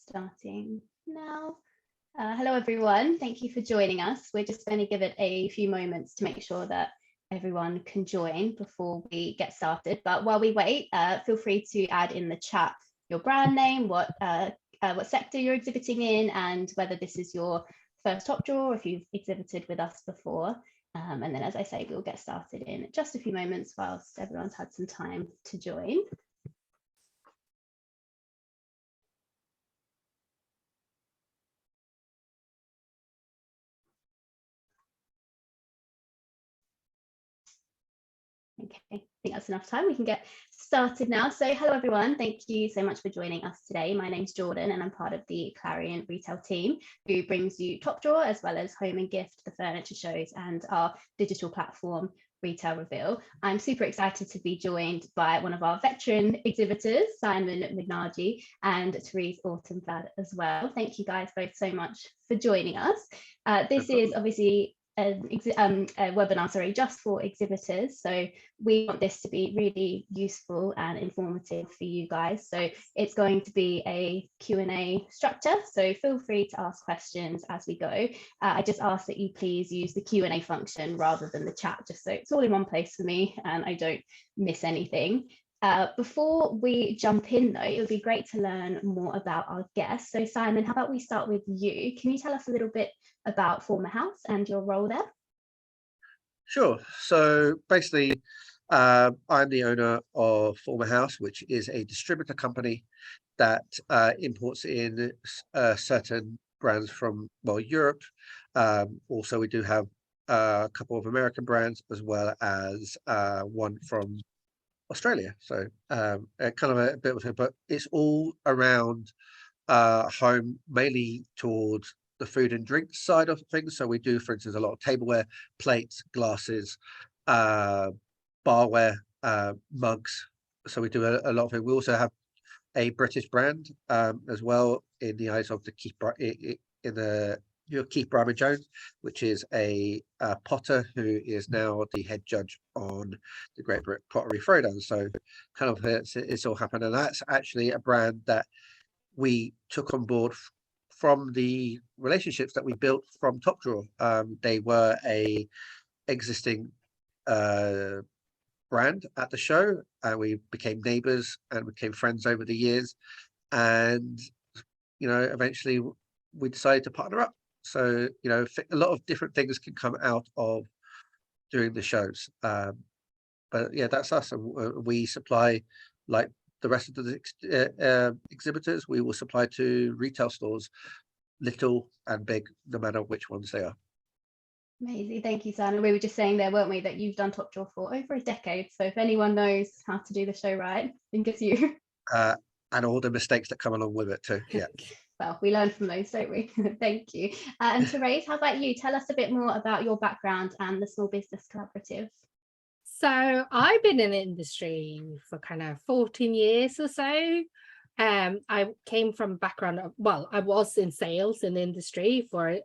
Starting now. Hello everyone, thank you for joining us. We're just going to give it a few moments to make sure that everyone can join before we get started. But while we wait, feel free to add in the chat your brand name, what sector you're exhibiting in, and whether this is your first top draw or if you've exhibited with us before. And then, as I say, we'll get started in just a few moments whilst everyone's had some time to join. Okay, I think that's enough time. We can get started now. So hello everyone, thank you so much for joining us today. My name's Jordan and I'm part of the Clarion retail team who brings you Top Drawer as well as Home and Gift, the furniture shows and our digital platform Retail Reveal. I'm super excited to be joined by one of our veteran exhibitors, Simon Mignaji and Therese Autumnblad as well. Thank you guys both so much for joining us. This is obviously a webinar, just for exhibitors. So we want this to be really useful and informative for you guys. So it's going to be a Q&A structure. So feel free to ask questions as we go. I just ask that you please use the Q&A function rather than the chat, just so it's all in one place for me and I don't miss anything. Before we jump in though, it would be great to learn more about our guests. So Simon, how about we start with you? Can you tell us a little bit about Former House and your role there? Sure. So basically, I'm the owner of Former House, which is a distributor company that imports in certain brands from, well, Europe. Also, we do have a couple of American brands as well as one from Australia. So kind of a bit of it, but it's all around home, mainly towards the food and drink side of things. So we do, for instance, a lot of tableware, plates, glasses, barware, mugs. So we do a lot of it. We also have a British brand as well in the eyes of the Keith Bryman Jones, which is a potter who is now the head judge on the Great Britain Pottery Throwdown. So kind of it's all happened, and that's actually a brand that we took on board from the relationships that we built from Top Drawer. They were a existing brand at the show, and we became neighbors and became friends over the years. And eventually we decided to partner up. So a lot of different things can come out of doing the shows. But yeah, that's us, and we supply, like the rest of the exhibitors, we will supply to retail stores, little and big, no matter which ones they are. Amazing, thank you, Simon. We were just saying there, weren't we, that you've done Top Drawer for over a decade. So if anyone knows how to do the show right, I think it's you. And all the mistakes that come along with it too. Yeah. Well, we learn from those, don't we? Thank you. And Therese, how about you? Tell us a bit more about your background and the Small Business Collaborative. So I've been in the industry for kind of 14 years or so. I came from a background of, well, I was in sales in the industry for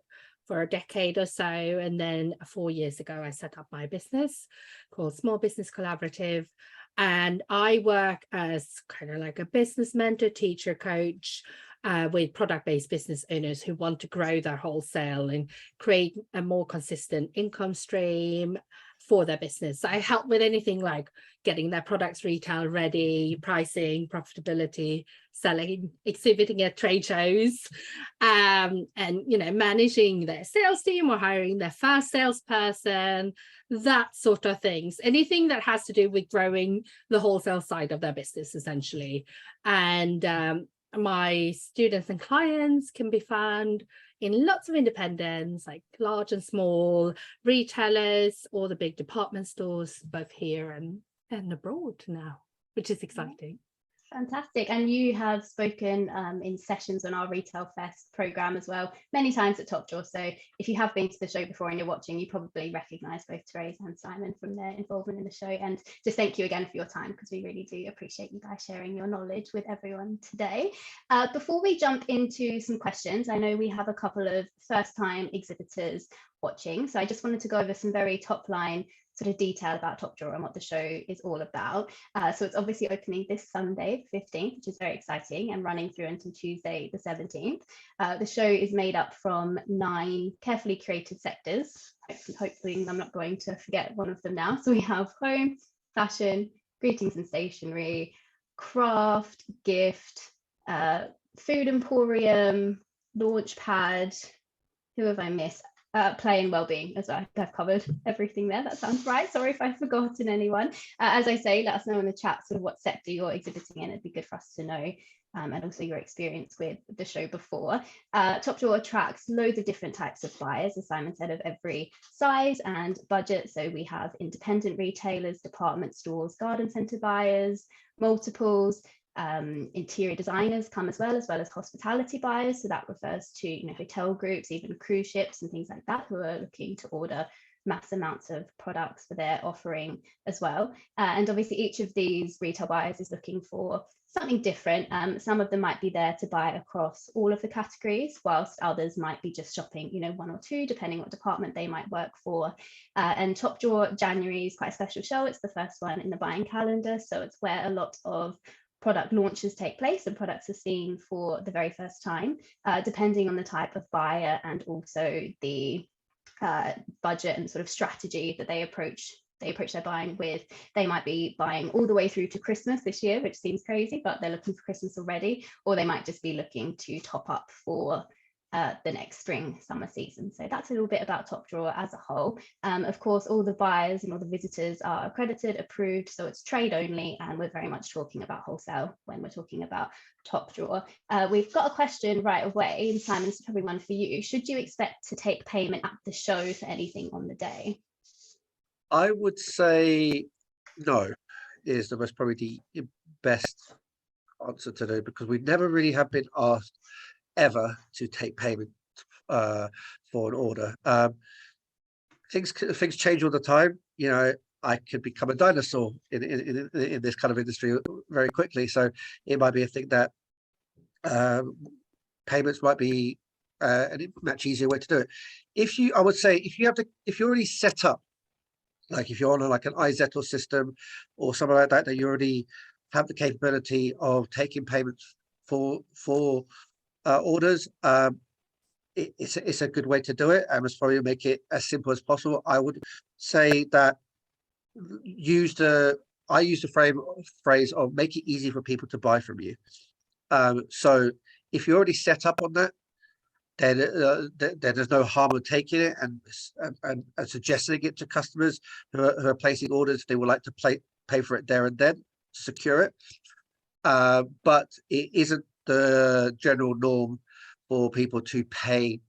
a decade or so. And then 4 years ago, I set up my business called Small Business Collaborative. And I work as kind of like a business mentor, teacher, coach, with product-based business owners who want to grow their wholesale and create a more consistent income stream for their business. So I help with anything like getting their products retail ready, pricing, profitability, selling, exhibiting at trade shows, and managing their sales team or hiring their first salesperson, that sort of things. Anything that has to do with growing the wholesale side of their business, essentially. And my students and clients can be found in lots of independents, like large and small retailers, or the big department stores, both here and abroad now, which is exciting. Fantastic. And you have spoken in sessions on our Retail Fest programme as well, many times at Top Drawer. So if you have been to the show before and you're watching, you probably recognise both Therese and Simon from their involvement in the show. And just thank you again for your time, because we really do appreciate you guys sharing your knowledge with everyone today. Before we jump into some questions, I know we have a couple of first-time exhibitors watching. So I just wanted to go over some very top-line sort of detail about Top Drawer and what the show is all about. So it's obviously opening this Sunday, the 15th, which is very exciting, and running through until Tuesday, the 17th. The show is made up from 9 carefully curated sectors. Hopefully I'm not going to forget one of them now. So we have home, fashion, greetings and stationery, craft, gift, food emporium, launchpad. Who have I missed? Play and wellbeing as well. I've covered everything there. That sounds right. Sorry if I've forgotten anyone. As I say, let us know in the chat sort of what sector you're exhibiting in. It'd be good for us to know, and also your experience with the show before. Top Drawer attracts loads of different types of buyers, as Simon said, of every size and budget. So we have independent retailers, department stores, garden centre buyers, multiples. Interior designers come as well as hospitality buyers. So that refers to, you know, hotel groups, even cruise ships and things like that, who are looking to order mass amounts of products for their offering as well. And obviously each of these retail buyers is looking for something different. Some of them might be there to buy across all of the categories, whilst others might be just shopping, you know, 1 or 2, depending what department they might work for. And Top Drawer January is quite a special show. It's the first one in the buying calendar. So it's where a lot of product launches take place and products are seen for the very first time, depending on the type of buyer and also the budget and sort of strategy that they approach their buying with. They might be buying all the way through to Christmas this year, which seems crazy, but they're looking for Christmas already, or they might just be looking to top up for the next spring summer season. So that's a little bit about Top Drawer as a whole. Of course, all the buyers and all the visitors are accredited, approved, so it's trade only, and we're very much talking about wholesale when we're talking about Top Drawer. We've got a question right away, and Simon, it's probably one for you. Should you expect to take payment at the show for anything on the day? I would say no is the most probably the best answer to do, because we never really have been asked ever to take payment for an order. Things change all the time. You know, I could become a dinosaur in this kind of industry very quickly. So it might be a thing that payments might be a much easier way to do it. I would say if you're already set up, like if you're on like an iZettle system or something like that, that you already have the capability of taking payments for orders, it's a good way to do it, and must probably make it as simple as possible. I would say that I use the phrase of make it easy for people to buy from you. So if you're already set up on that, then there's no harm in taking it and suggesting it to customers who are placing orders. They would like to pay for it there and then to secure it, but it isn't the general norm for people to pay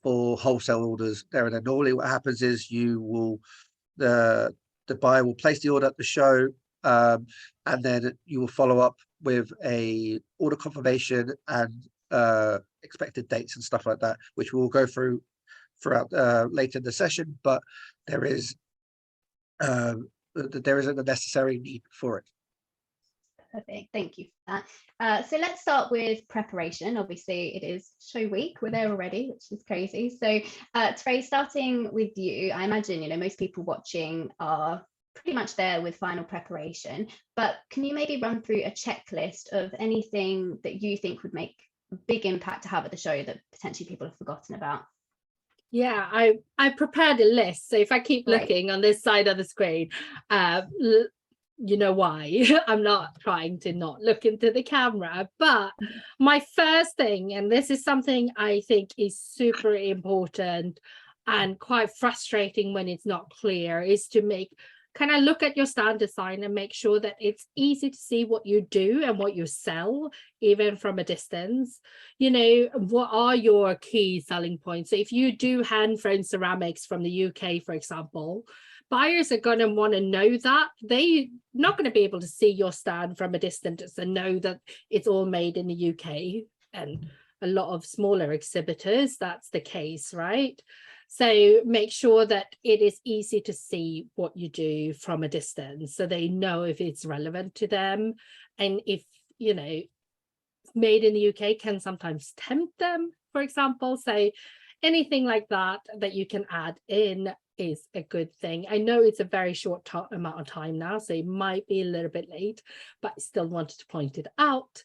for wholesale orders there and then. Normally what happens is the buyer will place the order at the show, and then you will follow up with a order confirmation and expected dates and stuff like that, which we'll go throughout later in the session, but there isn't a necessary need for it. Perfect, thank you for that. So let's start with preparation. Obviously it is show week, we're there already, which is crazy. So Trey, starting with you, I imagine, you know, most people watching are pretty much there with final preparation, but can you maybe run through a checklist of anything that you think would make a big impact to have at the show that potentially people have forgotten about? Yeah, I prepared a list, so if I keep looking on this side of the screen, you know why. I'm not trying to not look into the camera, but my first thing, and this is something I think is super important and quite frustrating when it's not clear, is to kind of look at your stand design and make sure that it's easy to see what you do and what you sell, even from a distance. You know, what are your key selling points? So if you do hand-thrown ceramics from the UK, for example, buyers are going to want to know that. They're not going to be able to see your stand from a distance and know that it's all made in the UK. And a lot of smaller exhibitors, that's the case, right? So make sure that it is easy to see what you do from a distance, so they know if it's relevant to them. And if, you know, made in the UK can sometimes tempt them, for example. So anything like that you can add in. is a good thing. I know it's a very short amount of time now, so it might be a little bit late, but I still wanted to point it out.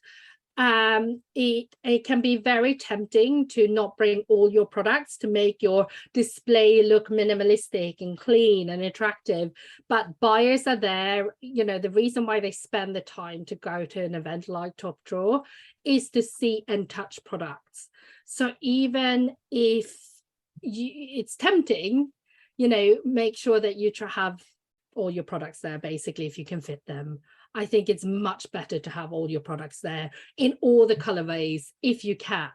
It can be very tempting to not bring all your products to make your display look minimalistic and clean and attractive, but buyers are there. You know, the reason why they spend the time to go to an event like Top Drawer is to see and touch products. So even if it's tempting, you know, make sure that you have all your products there, basically, if you can fit them. I think it's much better to have all your products there in all the colorways if you can,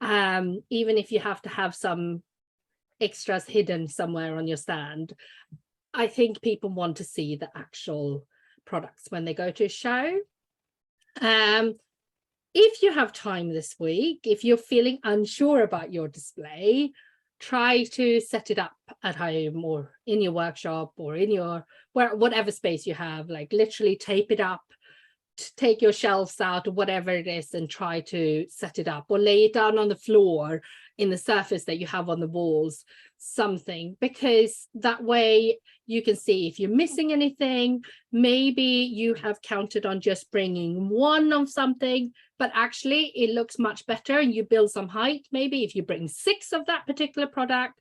even if you have to have some extras hidden somewhere on your stand. I think people want to see the actual products when they go to a show. If you have time this week, if you're feeling unsure about your display, try to set it up at home or in your workshop or in your whatever space you have. Like literally tape it up, take your shelves out or whatever it is and try to set it up, or lay it down on the floor in the surface that you have on the walls, something, because that way you can see if you're missing anything. Maybe you have counted on just bringing one of something, but actually it looks much better and you build some height. Maybe if you bring 6 of that particular product,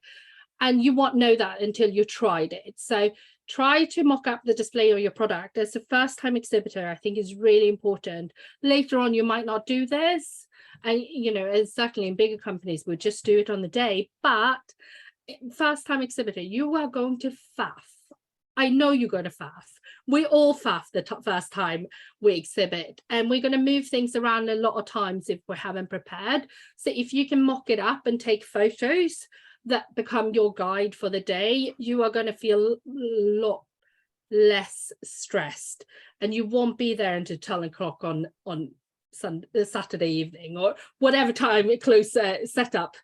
and you won't know that until you tried it. So try to mock up the display of your product. As a first-time exhibitor, I think is really important. Later on, you might not do this, and you know, and certainly in bigger companies would just do it on the day. But first-time exhibitor, you are going to faff. I know you're going to faff. We all faff the first time we exhibit, and we're going to move things around a lot of times if we haven't prepared. So if you can mock it up and take photos that become your guide for the day, you are going to feel a lot less stressed, and you won't be there until 10 o'clock on Saturday evening or whatever time it set up,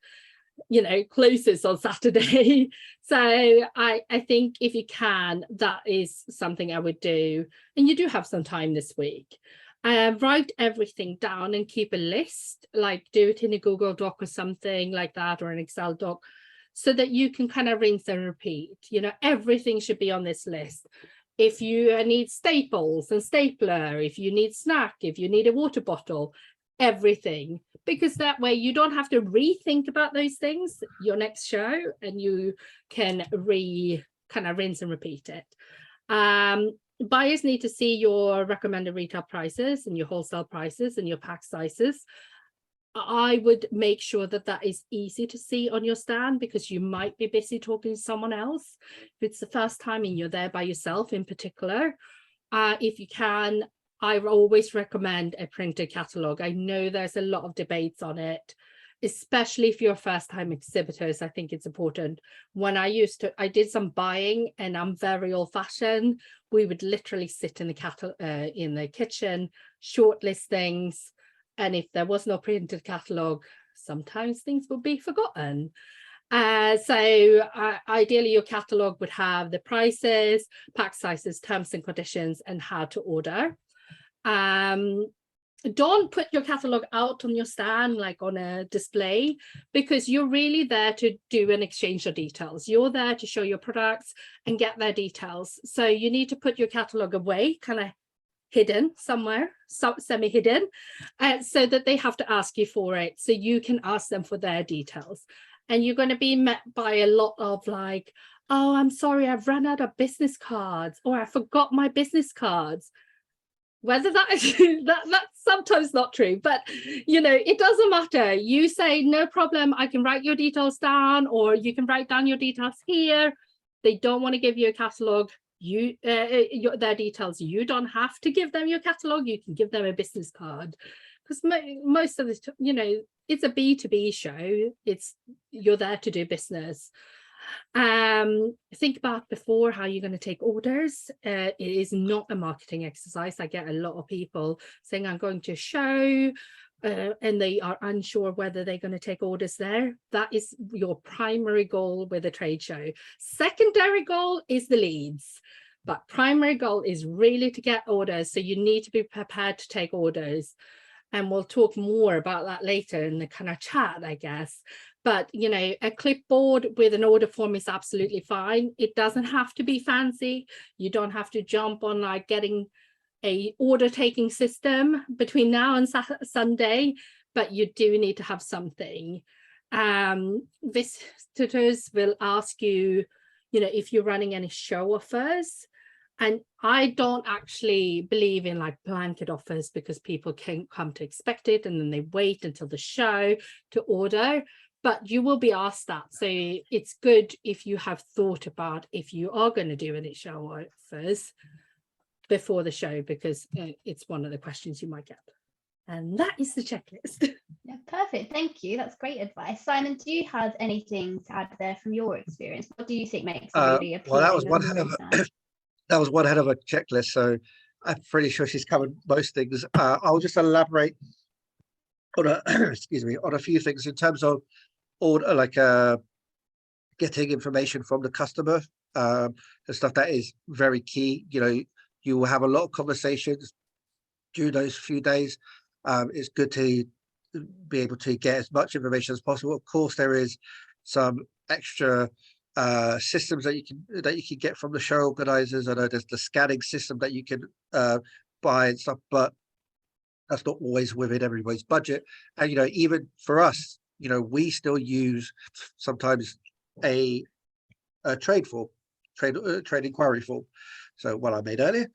you know, closes on Saturday. So I think if you can, that is something I would do. And you do have some time this week. Write everything down and keep a list, like do it in a Google Doc or something like that, or an Excel doc, so that you can kind of rinse and repeat. You know, everything should be on this list. If you need staples and stapler, if you need snack, if you need a water bottle, everything, because that way you don't have to rethink about those things your next show, and you can kind of rinse and repeat it. Buyers need to see your recommended retail prices and your wholesale prices and your pack sizes. I would make sure that that is easy to see on your stand, because you might be busy talking to someone else. If it's the first time and you're there by yourself in particular, if you can, I always recommend a printed catalogue. I know there's a lot of debates on it, especially if you're first-time exhibitors. I think it's important. When I did some buying, and I'm very old-fashioned. We would literally sit in the kitchen, shortlist things. And if there was no printed catalogue, sometimes things would be forgotten. So ideally, your catalogue would have the prices, pack sizes, terms and conditions, and how to order. Don't put your catalogue out on your stand, like on a display, because you're really there to do an exchange of details. You're there to show your products and get their details. So you need to put your catalogue away, kind of hidden somewhere, semi-hidden, so that they have to ask you for it, so you can ask them for their details. And you're going to be met by a lot of like, oh, I'm sorry, I've run out of business cards, or I forgot my business cards. Whether that's sometimes not true, but you know, it doesn't matter. You say, no problem, I can write your details down, or you can write down your details here. They don't want to give you a catalogue, their details. You don't have to give them your catalogue. You can give them a business card, because most of this, you know, it's a B2B show. You're there to do business. Think about before how you're going to take orders. It is not a marketing exercise. I get a lot of people saying, I'm going to a show, and they are unsure whether they're going to take orders there. That is your primary goal with a trade show. Secondary goal is the leads, but primary goal is really to get orders. So you need to be prepared to take orders. And we'll talk more about that later in the kind of chat, I guess. But, you know, a clipboard with an order form is absolutely fine. It doesn't have to be fancy. You don't have to jump on like getting a order taking system between now and Sunday, but you do need to have something. Visitors will ask you, you know, if you're running any show offers. And I don't actually believe in like blanket offers, because people can come to expect it and then they wait until the show to order. But you will be asked that. So it's good if you have thought about if you are going to do any show offers before the show, because it's one of the questions you might get. And that is the checklist. Yeah, perfect. Thank you. That's great advice. Simon, do you have anything to add there from your experience? What do you think makes a really appealing? Well, that was one hell of a that was one hell of a checklist. So I'm pretty sure she's covered most things. I'll just elaborate on a excuse me, on a few things in terms of order, like getting information from the customer, and stuff that is very key. You know, you will have a lot of conversations during those few days. It's good to be able to get as much information as possible. Of course, there is some extra systems that you can get from the show organizers. I know there's the scanning system that you can buy and stuff, but that's not always within everybody's budget. And you know, even for us, you know, we still use sometimes a trade inquiry form. So what I made earlier,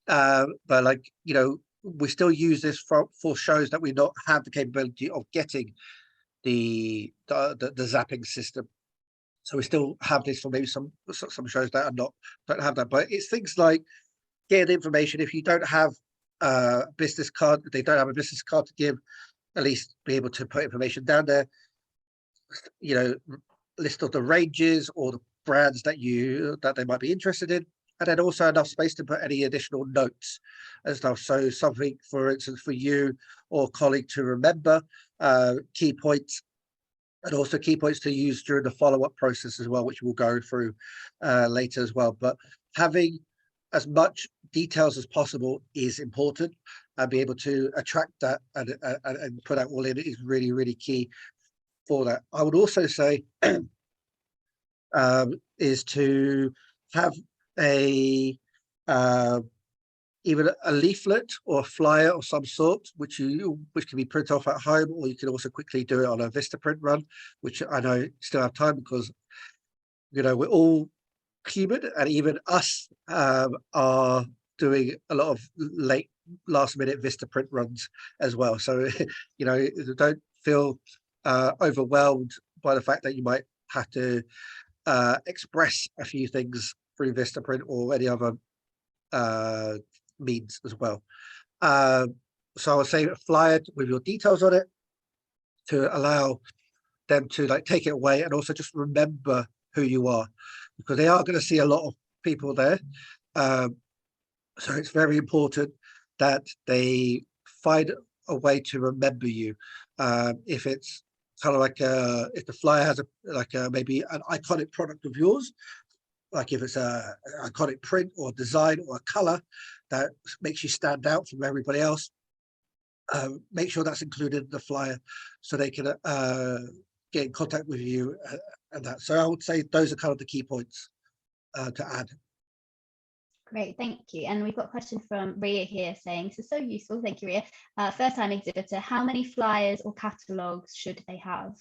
but like, you know, we still use this for shows that we not have the capability of getting the zapping system. So we still have this for maybe some shows that are don't have that. But it's things like getting information. If you don't have a business card, they don't have a business card to give, at least be able to put information down there. You know, list of the ranges or the brands that they might be interested in, and then also enough space to put any additional notes and stuff. So something, for instance, for you or a colleague to remember, key points, and also key points to use during the follow-up process as well, which we'll go through later as well. But having as much details as possible is important, and be able to attract that and put that all in is really, really key for that. I would also say is to have a even a leaflet or a flyer of some sort, which can be printed off at home, or you can also quickly do it on a Vistaprint run, which I know you still have time, because you know we're all human, and even us are doing a lot of last minute Vistaprint runs as well. So you know, don't feel overwhelmed by the fact that you might have to express a few things through Vistaprint or any other means as well. So I would say a flyer with your details on it to allow them to like take it away, and also just remember who you are, because they are going to see a lot of people there. So it's very important that they find a way to remember you. If it's kind of like if the flyer has maybe an iconic product of yours, like if it's a iconic print or design or a color that makes you stand out from everybody else, make sure that's included in the flyer so they can get in contact with you and that. So I would say those are kind of the key points to add. Great, thank you. And we've got a question from Ria here saying, this is so useful. Thank you, Ria. First time exhibitor, how many flyers or catalogues should they have?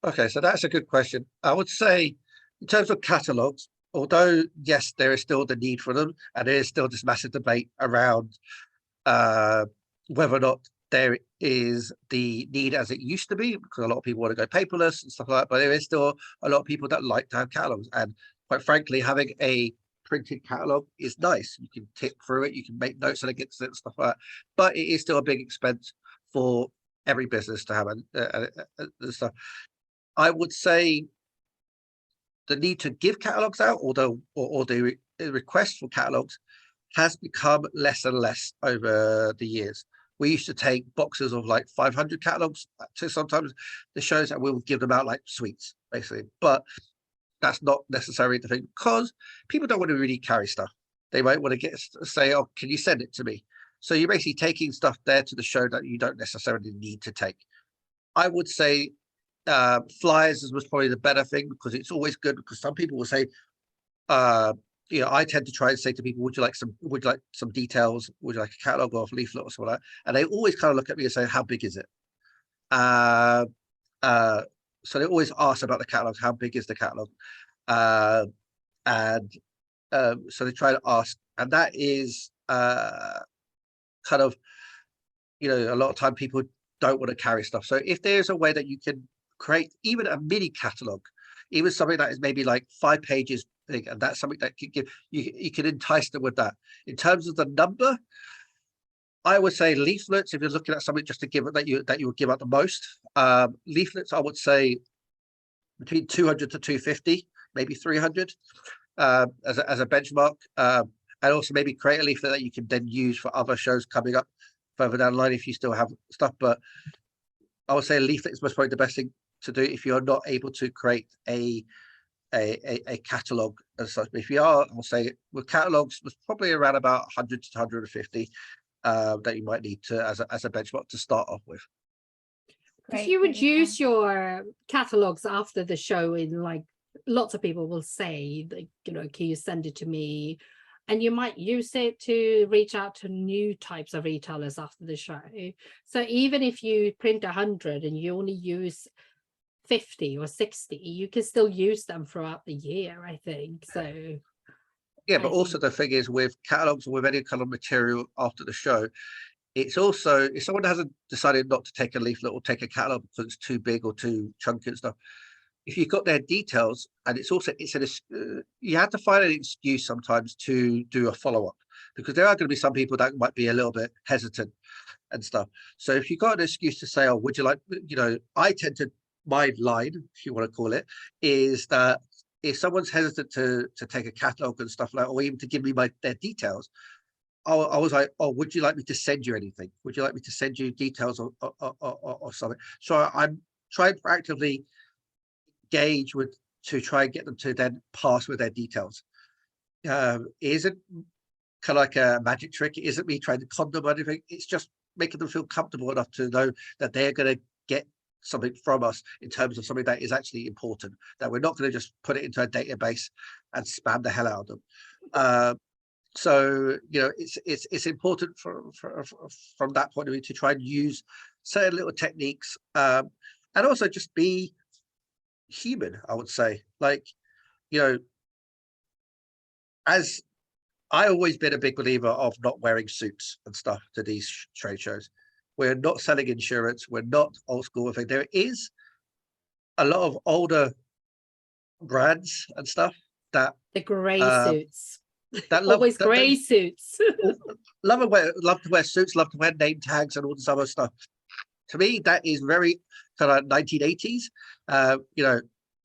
Okay, so that's a good question. I would say in terms of catalogues, although yes, there is still the need for them, and there is still this massive debate around whether or not there is the need as it used to be, because a lot of people want to go paperless and stuff like that, but there is still a lot of people that like to have catalogues. And quite frankly, having a printed catalogue is nice. You can tick through it, you can make notes against it and stuff like that, but it is still a big expense for every business to have stuff. I would say the need to give catalogues out, or the request for catalogues, has become less and less over the years. We used to take boxes of like 500 catalogues to sometimes the shows, and we would give them out like sweets, basically. But that's not necessarily the thing, because people don't want to really carry stuff. they might want to say, oh, can you send it to me? So you're basically taking stuff there to the show that you don't necessarily need to take. I would say flyers was probably the better thing, because it's always good, because some people will say, you know, I tend to try and say to people, would you like some details? Would you like a catalog or a leaflet or something like that? And they always kind of look at me and say, how big is it? So they always ask about the catalog, how big is the catalog? And so they try to ask, and that is kind of, you know, a lot of time people don't want to carry stuff. So if there's a way that you can create even a mini catalog, even something that is maybe like 5 pages big, and that's something that could give you can entice them with that. In terms of the number, I would say leaflets, if you're looking at something just to give it that you would give out the most. Leaflets, I would say between 200 to 250, maybe 300 as a benchmark. And also maybe create a leaflet that you can then use for other shows coming up further down the line if you still have stuff. But I would say a leaflet is most probably the best thing to do if you're not able to create a catalog as such. But if you are, I'll say with catalogs, was probably around about 100 to 150 that you might need to as a benchmark to start off with. If you would use your catalogs after the show, in like lots of people will say, like, you know, can you send it to me? And you might use it to reach out to new types of retailers after the show. So even if you print 100 and you only use 50 or 60, you can still use them throughout the year, I think. So yeah, but also the thing is with catalogs or with any kind of material after the show, it's also, if someone hasn't decided not to take a leaflet or take a catalog because it's too big or too chunky and stuff, if you've got their details, and you have to find an excuse sometimes to do a follow-up, because there are going to be some people that might be a little bit hesitant and stuff. So if you've got an excuse to say, oh, would you like, you know, I tend to, my line, if you want to call it, is that if someone's hesitant to take a catalog and stuff like, or even to give me their details, I was like, oh, would you like me to send you anything? Would you like me to send you details or something? So I'm trying proactively engage with to try and get them to then pass with their details. It isn't kind of like a magic trick. It isn't me trying to con them or anything. It's just making them feel comfortable enough to know that they're going to get something from us in terms of something that is actually important, that we're not going to just put it into a database and spam the hell out of them. So, you know, it's important from that point of view to try and use certain little techniques, and also just be human, I would say. Like, you know, as I always been a big believer of not wearing suits and stuff to these trade shows. We're not selling insurance. We're not old school. I think there is a lot of older brands and stuff that the grey suits. That love always grey suits. love to wear suits, love to wear name tags and all this other stuff. To me, that is very kind of 1980s. You know,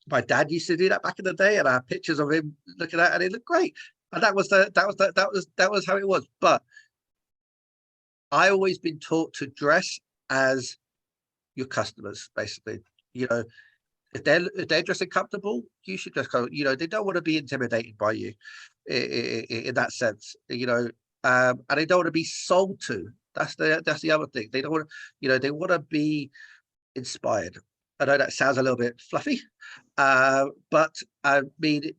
my dad used to do that back in the day, and I have pictures of him looking at it, and it looked great. And that was how it was. But I always been taught to dress as your customers, basically. You know, if they're dressing comfortable, you should just go. You know, they don't want to be intimidated by you in that sense. You know, and they don't want to be sold to. That's the other thing. They don't want to. You know, they want to be inspired. I know that sounds a little bit fluffy, but I mean,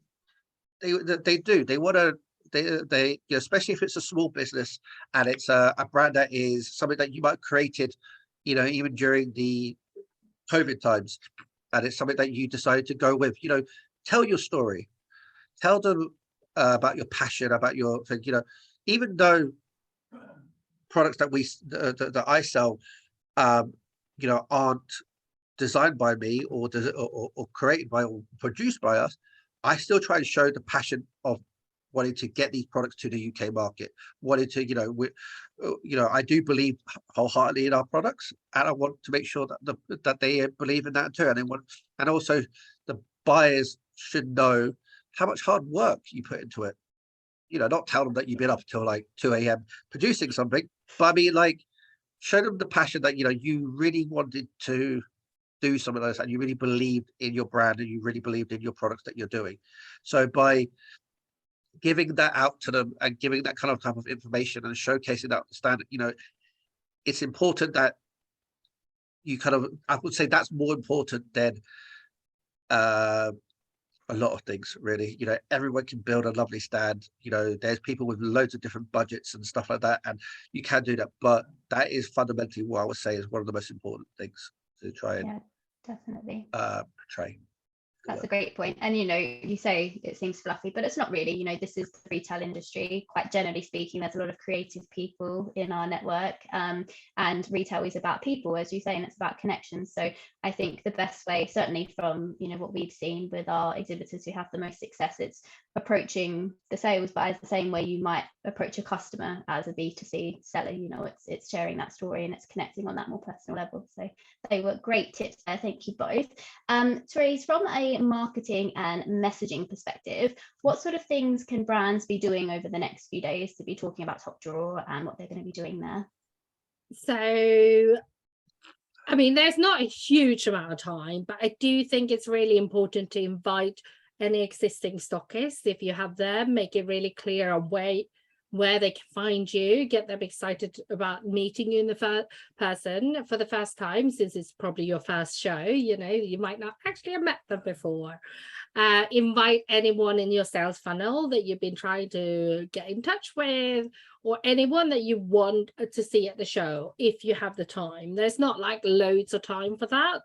they do. They want to. They you know, especially if it's a small business and it's a brand that is something that you might have created, you know, even during the COVID times, and it's something that you decided to go with. You know, tell your story, tell them about your passion, about your thing. You know, even though products that that I sell, you know, aren't designed by me or created by or produced by us, I still try and show the passion of wanting to get these products to the UK market, wanting to, you know, I do believe wholeheartedly in our products, and I want to make sure that they believe in that too. And also the buyers should know how much hard work you put into it. You know, not tell them that you've been up until like 2 a.m. producing something, but I mean, like, show them the passion that, you know, you really wanted to do something like this, and you really believed in your brand, and you really believed in your products that you're doing. So by giving that out to them and giving that kind of type of information and showcasing that understanding, you know, it's important that you kind of, I would say that's more important than a lot of things, really. You know, everyone can build a lovely stand. You know, there's people with loads of different budgets and stuff like that, and you can do that. But that is fundamentally what I would say is one of the most important things to try and definitely portray. That's a great point. And, you know, you say it seems fluffy, but it's not really. You know, this is the retail industry. Quite generally speaking, there's a lot of creative people in our network, and retail is about people, as you say, and it's about connections. So I think the best way, certainly from, you know, what we've seen with our exhibitors who have the most success, it's approaching the sales by the same way you might approach a customer as a B2C seller. You know, it's sharing that story and it's connecting on that more personal level. So they were great tips there. Thank you both. Therese, from a marketing and messaging perspective, what sort of things can brands be doing over the next few days to be talking about Top Drawer and what they're going to be doing there? So, I mean, there's not a huge amount of time, but I do think it's really important to invite any existing stockists, if you have them, make it really clear on where they can find you, get them excited about meeting you in the person for the first time, since it's probably your first show. You know, you might not actually have met them before. Invite anyone in your sales funnel that you've been trying to get in touch with, or anyone that you want to see at the show if you have the time. There's not like loads of time for that,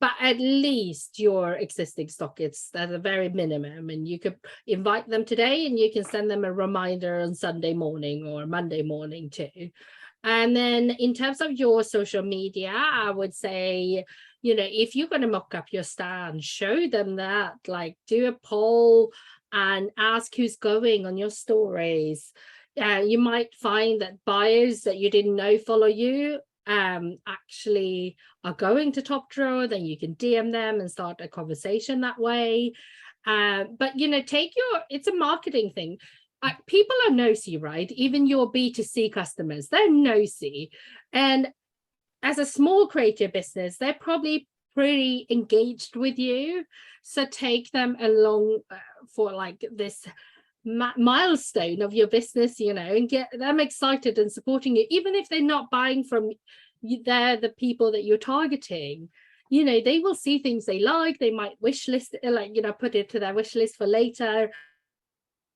but at least your existing stockists at the very minimum, and you could invite them today and you can send them a reminder on Sunday morning or Monday morning too. And then in terms of your social media, I would say, you know, if you're going to mock up your stand, show them that, like do a poll and ask who's going on your stories. You might find that buyers that you didn't know follow you actually are going to Top Drawer. Then you can DM them and start a conversation that way. But, you know, it's a marketing thing. People are nosy, right? Even your B2C customers, they're nosy. And as a small creative business, they're probably pretty engaged with you. So take them along for like this milestone of your business, you know, and get them excited and supporting you, even if they're not buying from you. They're the people that you're targeting. You know, they will see things they like, they might wish list, like, you know, put it to their wish list for later,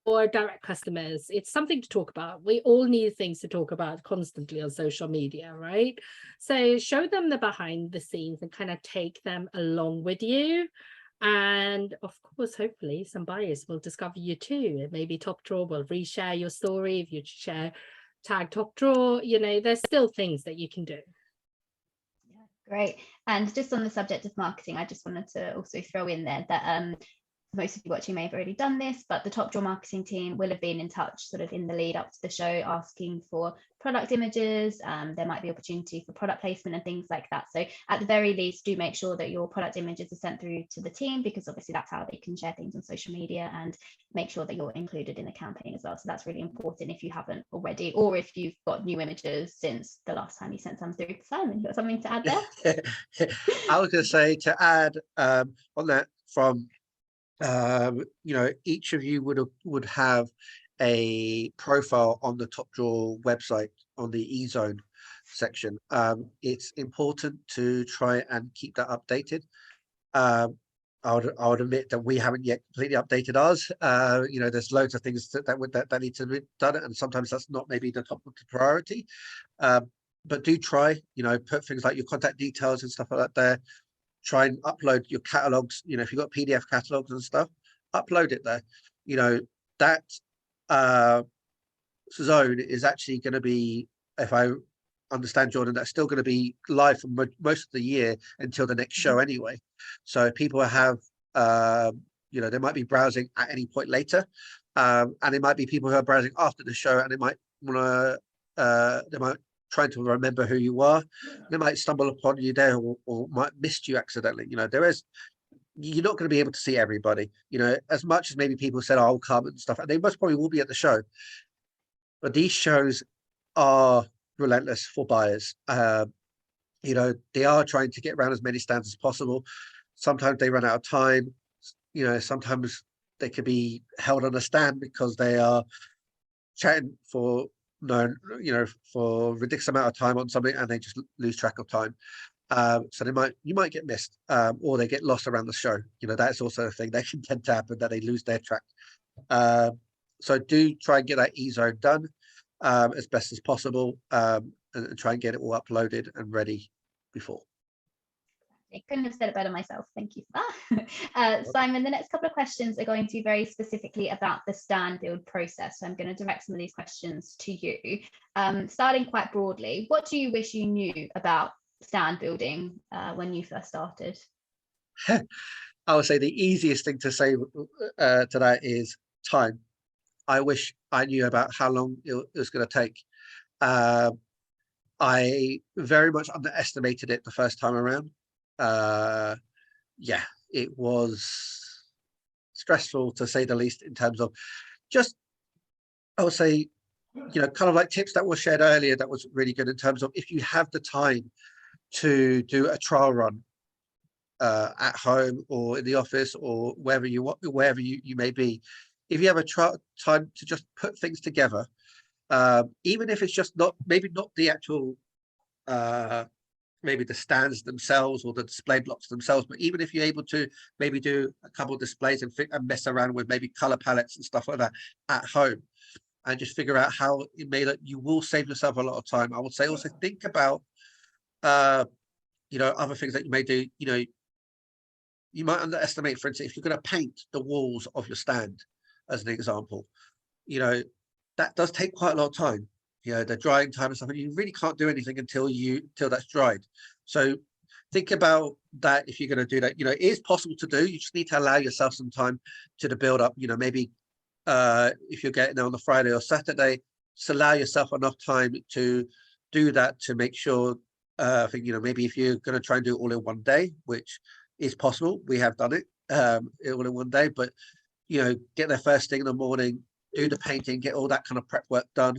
or direct customers. It's something to talk about. We all need things to talk about constantly on social media, right? So show them the behind the scenes and kind of take them along with you. And of course, hopefully some buyers will discover you too. And maybe Top Drawer will reshare your story. If you tag Top Drawer, you know, there's still things that you can do. Yeah, great. And just on the subject of marketing, I just wanted to also throw in there that most of you watching may have already done this, but the Top Drawer marketing team will have been in touch sort of in the lead up to the show, asking for product images. There might be opportunity for product placement and things like that. So at the very least, do make sure that your product images are sent through to the team, because obviously that's how they can share things on social media, and make sure that you're included in the campaign as well. So that's really important if you haven't already, or if you've got new images since the last time you sent some through. Simon, you got something to add there? I was going to say, to add on that, from you know, each of you would have a profile on the Top Drawer website on the eZone section. It's important to try and keep that updated. I would admit that we haven't yet completely updated ours. You know, there's loads of things that need to be done, and sometimes that's not maybe the top of the priority. But do try, you know, put things like your contact details and stuff like that there. Try and upload your catalogs. You know, if you've got PDF catalogs and stuff, upload it there. You know, that zone is actually going to be, if I understand, Jordan, that's still going to be live for most of the year until the next show anyway. So people have, you know, they might be browsing at any point later, and it might be people who are browsing after the show, and they might want to, they might trying to remember who you are. They might stumble upon you there, or might missed you accidentally. You know, you're not going to be able to see everybody. You know, as much as maybe people said, "I'll come" and stuff, and they most probably will be at the show. But these shows are relentless for buyers. You know, they are trying to get around as many stands as possible. Sometimes they run out of time. You know, sometimes they could be held on a stand because they are chatting for for a ridiculous amount of time on something, and they just lose track of time. So you might get missed, or they get lost around the show. That's also a thing that can tend to happen, that they lose their track. So do try and get that e-zone done as best as possible, and try and get it all uploaded and ready before. I couldn't have said it better myself. Thank you for that. Simon, the next couple of questions are going to be very specifically about the stand build process. So I'm going to direct some of these questions to you. Starting quite broadly, what do you wish you knew about stand building when you first started? I would say the easiest thing to say to that is time. I wish I knew about how long it was going to take. I very much underestimated it the first time around. Yeah, it was stressful, to say the least, in terms of just, I would say, kind of like tips that were shared earlier, that was really good in terms of, if you have the time to do a trial run at home or in the office or wherever you may be, if you have a time to just put things together, even if it's just maybe not the actual maybe the stands themselves or the display blocks themselves, but even if you're able to maybe do a couple of displays and mess around with maybe color palettes and stuff like that at home, and just figure out how it may that you will save yourself a lot of time. I would say also think about other things that you may do. You might underestimate, for instance, if you're going to paint the walls of your stand, as an example, that does take quite a lot of time. The drying time and stuff, and you really can't do anything until that's dried. So think about that if you're going to do that. It is possible to do. You just need to allow yourself some time to the build up. Maybe if you're getting there on the Friday or Saturday, just allow yourself enough time to do that, to make sure. I think maybe if you're going to try and do it all in one day, which is possible, we have done it all in one day, but get there first thing in the morning, do the painting, get all that kind of prep work done.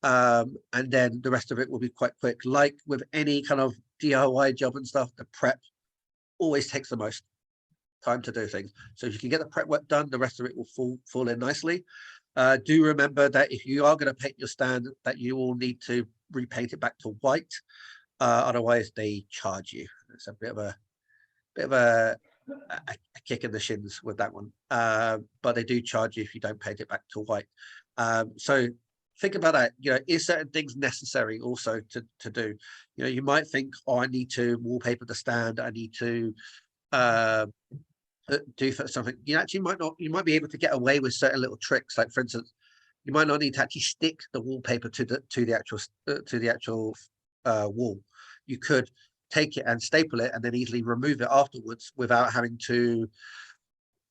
And then the rest of it will be quite quick. Like with any kind of DIY job and stuff, the prep always takes the most time to do things. So if you can get the prep work done, the rest of it will fall in nicely. Do remember that if you are going to paint your stand, that you will need to repaint it back to white. Otherwise they charge you. It's a bit of a kick in the shins with that one. But they do charge you if you don't paint it back to white. So think about that. Is certain things necessary also to do? You might think, oh, I need to wallpaper the stand, I need to do something. You actually might not. You might be able to get away with certain little tricks. Like, for instance, you might not need to actually stick the wallpaper to the actual wall. You could take it and staple it and then easily remove it afterwards without having to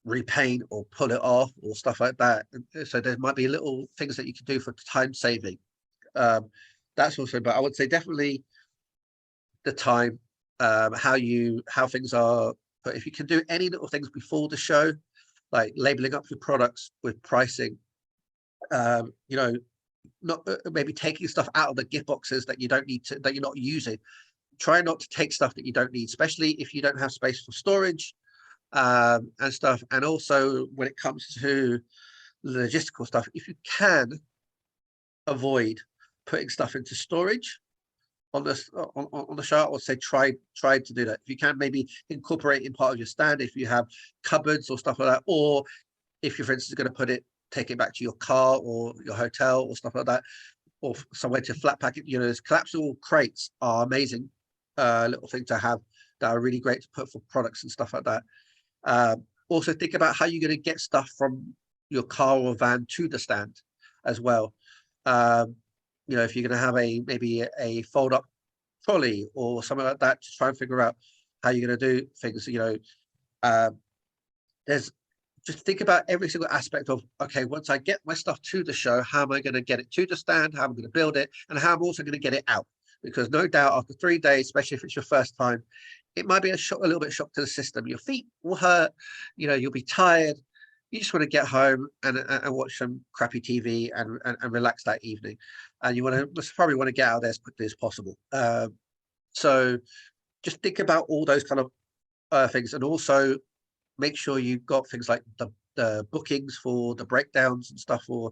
repaint or pull it off or stuff like that. So there might be little things that you can do for time saving. That's also, but I would say definitely the time, how things are. But if you can do any little things before the show, like labeling up your products with pricing, not maybe taking stuff out of the gift boxes that you don't need to, that you're not using. Try not to take stuff that you don't need, especially if you don't have space for storage and stuff. And also when it comes to logistical stuff, if you can avoid putting stuff into storage on the show, I would say try to do that. If you can, maybe incorporate in part of your stand if you have cupboards or stuff like that, or if you're, for instance, going to take it back to your car or your hotel or stuff like that, or somewhere to flat pack it. Those collapsible crates are amazing little thing to have, that are really great to put for products and stuff like that. Also think about how you're going to get stuff from your car or van to the stand as well. If you're going to have maybe a fold up trolley or something like that, to try and figure out how you're going to do things. There's just think about every single aspect of, okay, once I get my stuff to the show, how am I going to get it to the stand, how am I going to build it, and how I'm also going to get it out. Because no doubt after 3 days, especially if it's your first time, it might be a little bit shock to the system. Your feet will hurt, you'll be tired. You just want to get home and watch some crappy TV and relax that evening. And you probably want to get out there as quickly as possible. So just think about all those kind of things, and also make sure you've got things like the the bookings for the breakdowns and stuff, or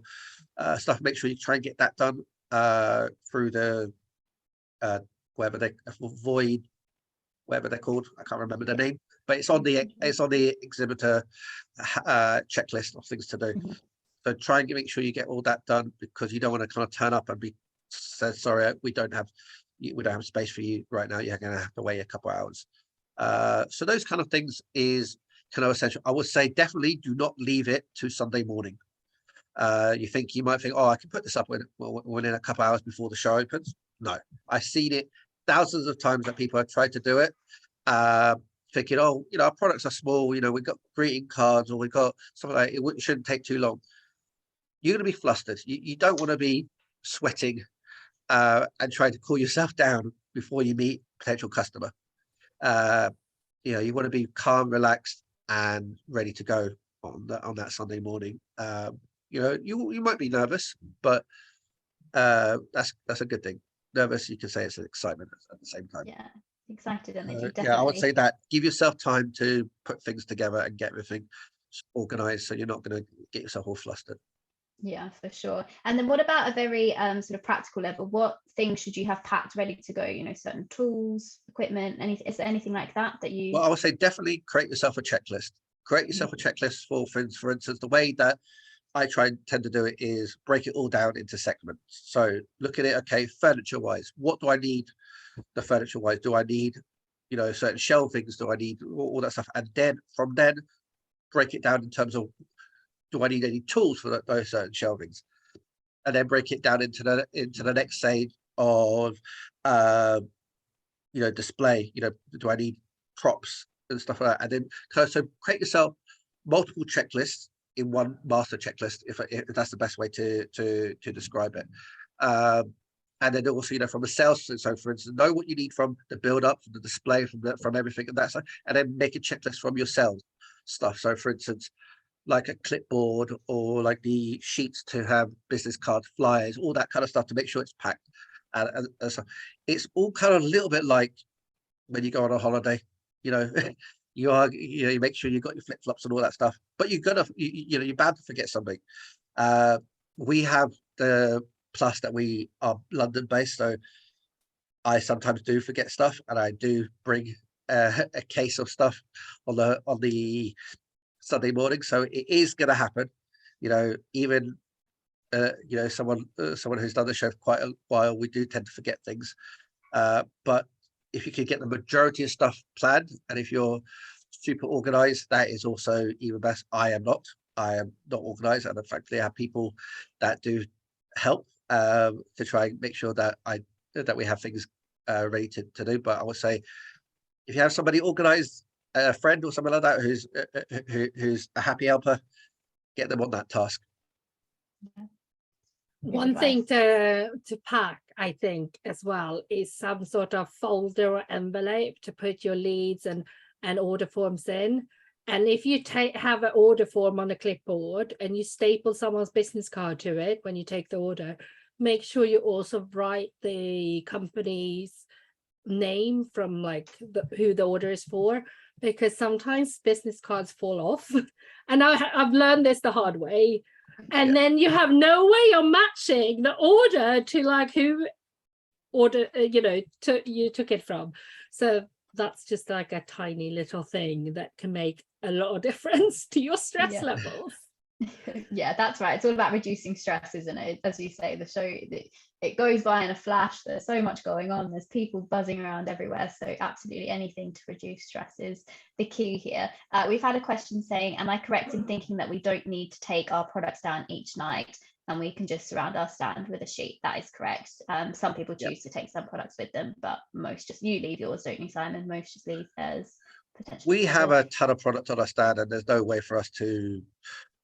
stuff. Make sure you try and get that done through the whatever they void, whatever they're called. I can't remember the name, but it's on the exhibitor checklist of things to do. So try and make sure you get all that done, because you don't want to kind of turn up and be said, sorry, we don't have space for you right now. You're going to have to wait a couple of hours. So those kind of things is kind of essential. I would say definitely do not leave it to Sunday morning. You might think, oh, I can put this up within a couple of hours before the show opens. No, I've seen it thousands of times that people have tried to do it, thinking, oh, our products are small, we've got greeting cards, or we've got something like that. It shouldn't take too long. You're going to be flustered. You don't want to be sweating and trying to cool yourself down before you meet a potential customer. You want to be calm, relaxed, and ready to go on that Sunday morning. You might be nervous, but that's a good thing. Nervous, you can say it's an excitement at the same time. Yeah, excited energy, definitely. Yeah, I would say that. Give yourself time to put things together and get everything organized, so you're not going to get yourself all flustered. Yeah, for sure. And then what about a very sort of practical level? What things should you have packed ready to go? Certain tools, equipment, is there anything like that you... Well, I would say definitely create yourself a checklist. Create yourself a checklist for instance, the way that I tend to do it is break it all down into segments. So look at it, okay, furniture wise, what do I need? The furniture wise, do I need, certain shelvings? Do I need all that stuff? And then from then, break it down in terms of, do I need any tools for those certain shelvings? And then break it down into the next stage of, display. Do I need props and stuff like that? And then so create yourself multiple checklists in one master checklist, if that's the best way to describe it. And then also, from a sales, so for instance, know what you need from the build up, from the display, from everything and that side, and then make a checklist from your sales stuff. So for instance, like a clipboard, or like the sheets to have business cards, flyers, all that kind of stuff, to make sure it's packed. And so it's all kind of a little bit like when you go on a holiday, you make sure you got your flip-flops and all that stuff, but you're bound to forget something. We have the plus that we are London based, so I sometimes do forget stuff, and I do bring a case of stuff on the Sunday morning. So it is going to happen, even someone who's done the show for quite a while, we do tend to forget things, but if you can get the majority of stuff planned, and if you're super organized, that is also even best. I am not organized, and in fact, I have people that do help to try and make sure that we have things ready to do. But I would say, if you have somebody organized, a friend or something like that, who's a happy helper, get them on that task. One thing to pack, I think, as well, is some sort of folder or envelope to put your leads and order forms in. And if you have an order form on a clipboard and you staple someone's business card to it when you take the order, make sure you also write the company's name from who the order is for, because sometimes business cards fall off. And I've learned this the hard way. And then you have no way of matching the order to who order, you took it from. So that's just like a tiny little thing that can make a lot of difference to your stress levels. Yeah, that's right. It's all about reducing stress, isn't it? As you say, the show, it goes by in a flash. There's so much going on. There's people buzzing around everywhere. So absolutely anything to reduce stress is the key here. We've had a question saying, am I correct in thinking that we don't need to take our products down each night and we can just surround our stand with a sheet? That is correct. Some people choose to take some products with them, but most just, you leave yours, don't you, Simon? Most just leave theirs. We have a ton of product on our stand, and there's no way for us to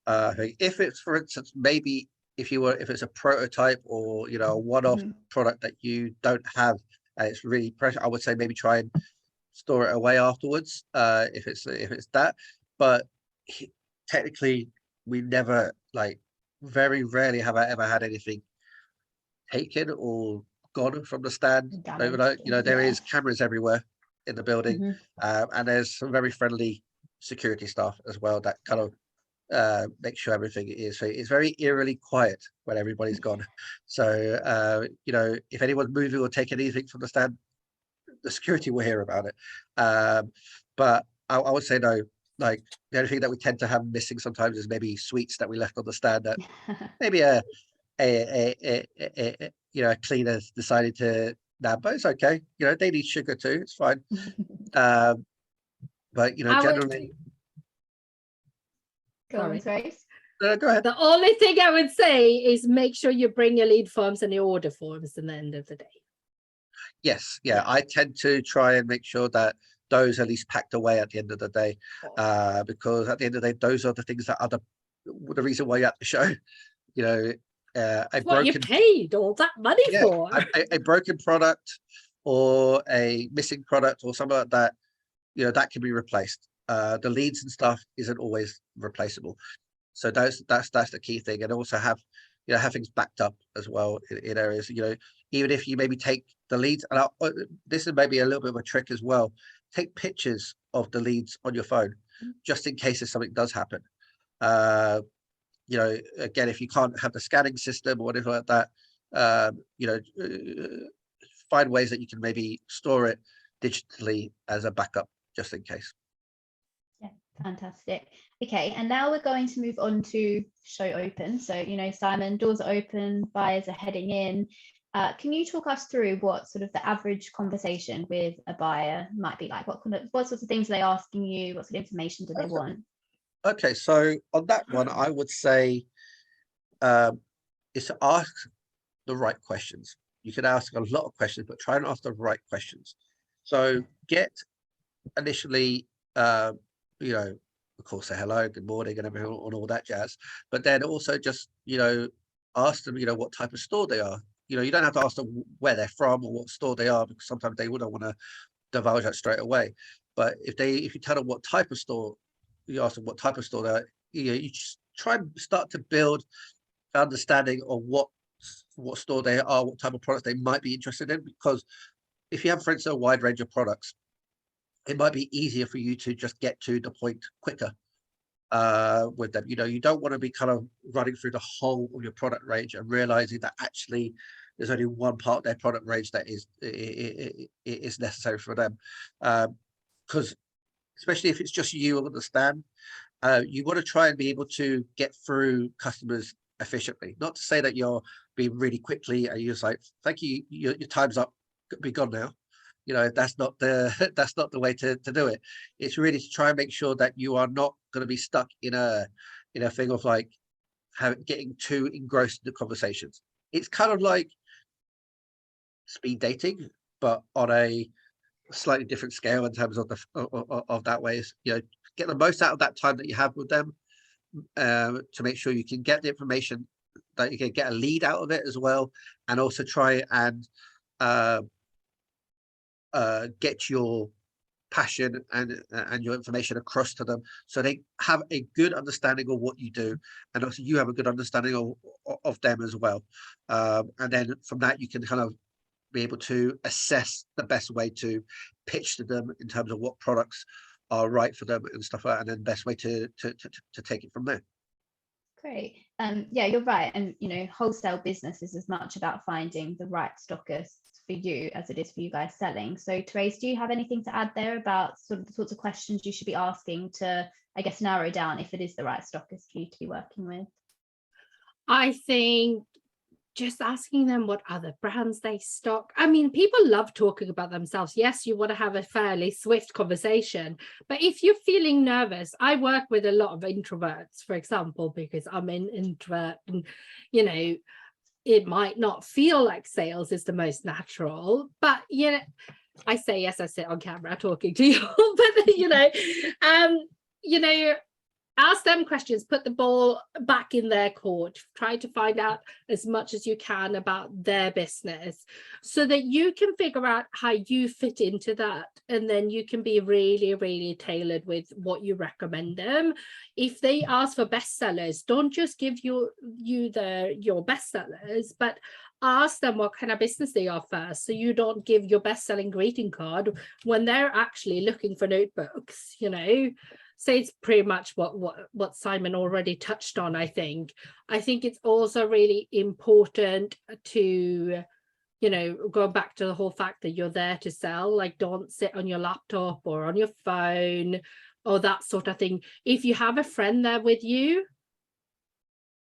if it's, for instance, maybe if it's a prototype or a one-off product that you don't have and it's really precious, I would say maybe try and store it away afterwards, if it's that. But technically, we never, very rarely have I ever had anything taken or gone from the stand overnight. There is cameras everywhere in the building, and there's some very friendly security staff as well that kind of make sure everything is. So it's very eerily quiet when everybody's gone. So you know, if anyone's moving or taking anything from the stand, the security will hear about it. But I would say no. Like the only thing that we tend to have missing sometimes is maybe sweets that we left on the stand that maybe a you know, a cleaner decided to nab, but it's okay. You know, they need sugar too. It's fine. But you know, generally. Go on, Grace. Go ahead. The only thing I would say is make sure you bring your lead forms and your order forms at the end of the day. Yes, yeah, I tend to try and make sure that those are at least packed away at the end of the day, because at the end of the day, those are the things that are the reason why you're at the show. You know, What you paid all that money for. A broken product or a missing product or something like that, you know, that can be replaced. The leads and stuff isn't always replaceable. So that's the key thing. And also have, you know, have things backed up as well in areas, you know, even if you maybe take the leads, and this is maybe a little bit of a trick as well, take pictures of the leads on your phone, just in case if something does happen. You know, again, if you can't have the scanning system or whatever like that, you know, find ways that you can maybe store it digitally as a backup, just in case. Yeah, fantastic. Okay, and now we're going to move on to show open. So, you know, Simon, doors are open, buyers are heading in. Can you talk us through what sort of the average conversation with a buyer might be like? What sorts of things are they asking you? What sort of information do they want? Okay, so on that one, I would say is to ask the right questions. You can ask a lot of questions, but try and ask the right questions. So get initially, you know, of course, say hello, good morning, and everything, and all that jazz. But then also just, you know, ask them, you know, what type of store they are. You know, you don't have to ask them where they're from or what store they are, because sometimes they wouldn't want to divulge that straight away. But if you tell them what type of store, you ask them what type of store they are, you know, you just try and start to build understanding of what store they are, what type of products they might be interested in. Because if you have, for instance, a wide range of products, it might be easier for you to just get to the point quicker with them. You know, you don't want to be kind of running through the whole of your product range and realizing that actually there's only one part of their product range that is necessary for them. Because especially if it's just you on the stand, you want to try and be able to get through customers efficiently. Not to say that you're being really quickly and you're just like, thank you, your time's up, be gone now. You know, that's not the way to do it. It's really to try and make sure that you are not going to be stuck in a thing of like getting too engrossed in the conversations. It's kind of like speed dating, but on a slightly different scale in terms of that way. Is, you know, get the most out of that time that you have with them, to make sure you can get the information, that you can get a lead out of it as well, and also try and get your passion and your information across to them, so they have a good understanding of what you do, and also you have a good understanding of them as well. And then from that, you can kind of be able to assess the best way to pitch to them in terms of what products are right for them and stuff like that, and then best way to take it from there. Great. Yeah, you're right. And, you know, wholesale business is as much about finding the right stockists for you as it is for you guys selling. So Therese, do you have anything to add there about sort of the sorts of questions you should be asking to, I guess, narrow down if it is the right stockist for you to be working with? I think just asking them what other brands they stock. I mean, people love talking about themselves. Yes, you want to have a fairly swift conversation, but if you're feeling nervous, I work with a lot of introverts, for example, because I'm an introvert, and, you know, it might not feel like sales is the most natural, but, you know, I say, yes, I sit on camera talking to you, but, you know, ask them questions, put the ball back in their court, try to find out as much as you can about their business so that you can figure out how you fit into that. And then you can be really, really tailored with what you recommend them. If they ask for bestsellers, don't just give your bestsellers, but ask them what kind of business they are first. So you don't give your best-selling greeting card when they're actually looking for notebooks, you know. So it's pretty much what Simon already touched on. I think it's also really important to, you know, go back to the whole fact that you're there to sell. Like, don't sit on your laptop or on your phone or that sort of thing. If you have a friend there with you,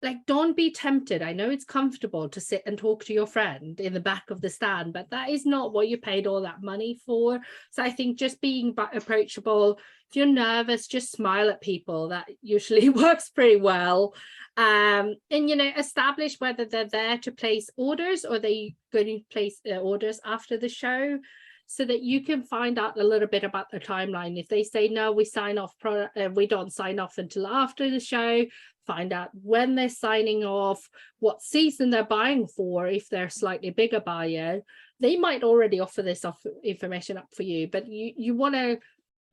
like, don't be tempted. I know it's comfortable to sit and talk to your friend in the back of the stand, but that is not what you paid all that money for. So I think just being approachable. If you're nervous, just smile at people. That usually works pretty well. And, you know, establish whether they're there to place orders or they going to place orders after the show, so that you can find out a little bit about the timeline. If they say, no, we don't sign off until after the show, find out when they're signing off, what season they're buying for. If they're a slightly bigger buyer, they might already offer this information up for you, but you want to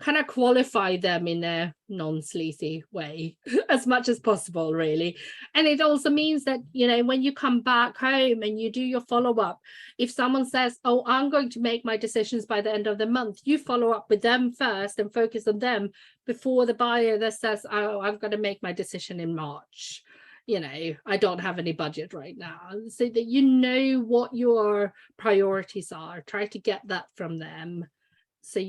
kind of qualify them in a non-sleazy way as much as possible, really. And it also means that, you know, when you come back home and you do your follow-up, if someone says, oh, I'm going to make my decisions by the end of the month, you follow up with them first and focus on them before the buyer that says, oh, I've got to make my decision in March. You know, I don't have any budget right now. So that you know what your priorities are. Try to get that from them, so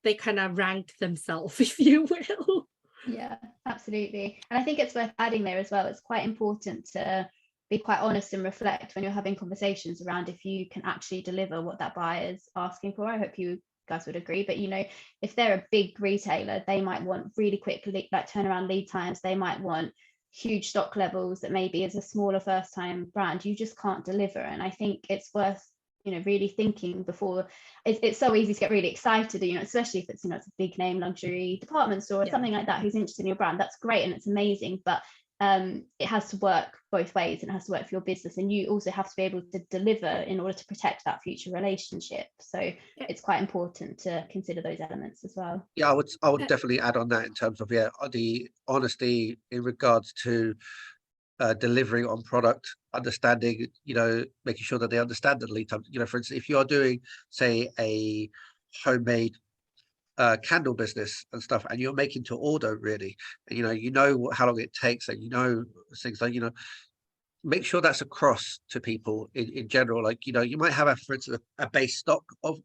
they kind of rank themselves, if you will. Yeah, absolutely. And I think it's worth adding there as well. It's quite important to be quite honest and reflect when you're having conversations around if you can actually deliver what that buyer's asking for. I hope you guys would agree. But, you know, if they're a big retailer, they might want really quick like turnaround lead times. They might want huge stock levels that maybe as a smaller first time brand, you just can't deliver. And I think it's worth, you know, really thinking before. It's so easy to get really excited, you know, especially if it's, you know, it's a big name luxury department store or something like that who's interested in your brand. That's great and it's amazing, but it has to work both ways, and it has to work for your business, and you also have to be able to deliver in order to protect that future relationship. So it's quite important to consider those elements as well. Yeah, I would definitely add on that in terms of the honesty in regards to delivering on product, understanding, you know, making sure that they understand the lead time. You know, for instance, if you're doing, say, a homemade candle business and stuff, and you're making to order, really, and you know how long it takes, and you know things like, you know, make sure that's across to people in general. Like, you know, you might have, for instance, a base stock of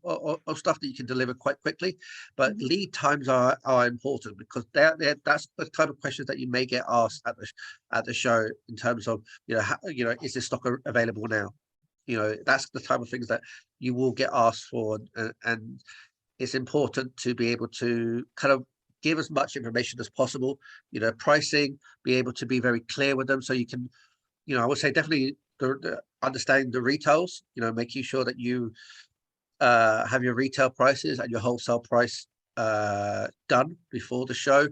stuff that you can deliver quite quickly, but lead times are important, because that's the type of questions that you may get asked at the show in terms of, you know, is this stock available now? You know, that's the type of things that you will get asked for, and it's important to be able to kind of give as much information as possible. You know, pricing, be able to be very clear with them, so you can, you know, I would say definitely the understanding the retails, you know, making sure that you have your retail prices and your wholesale price done before the show.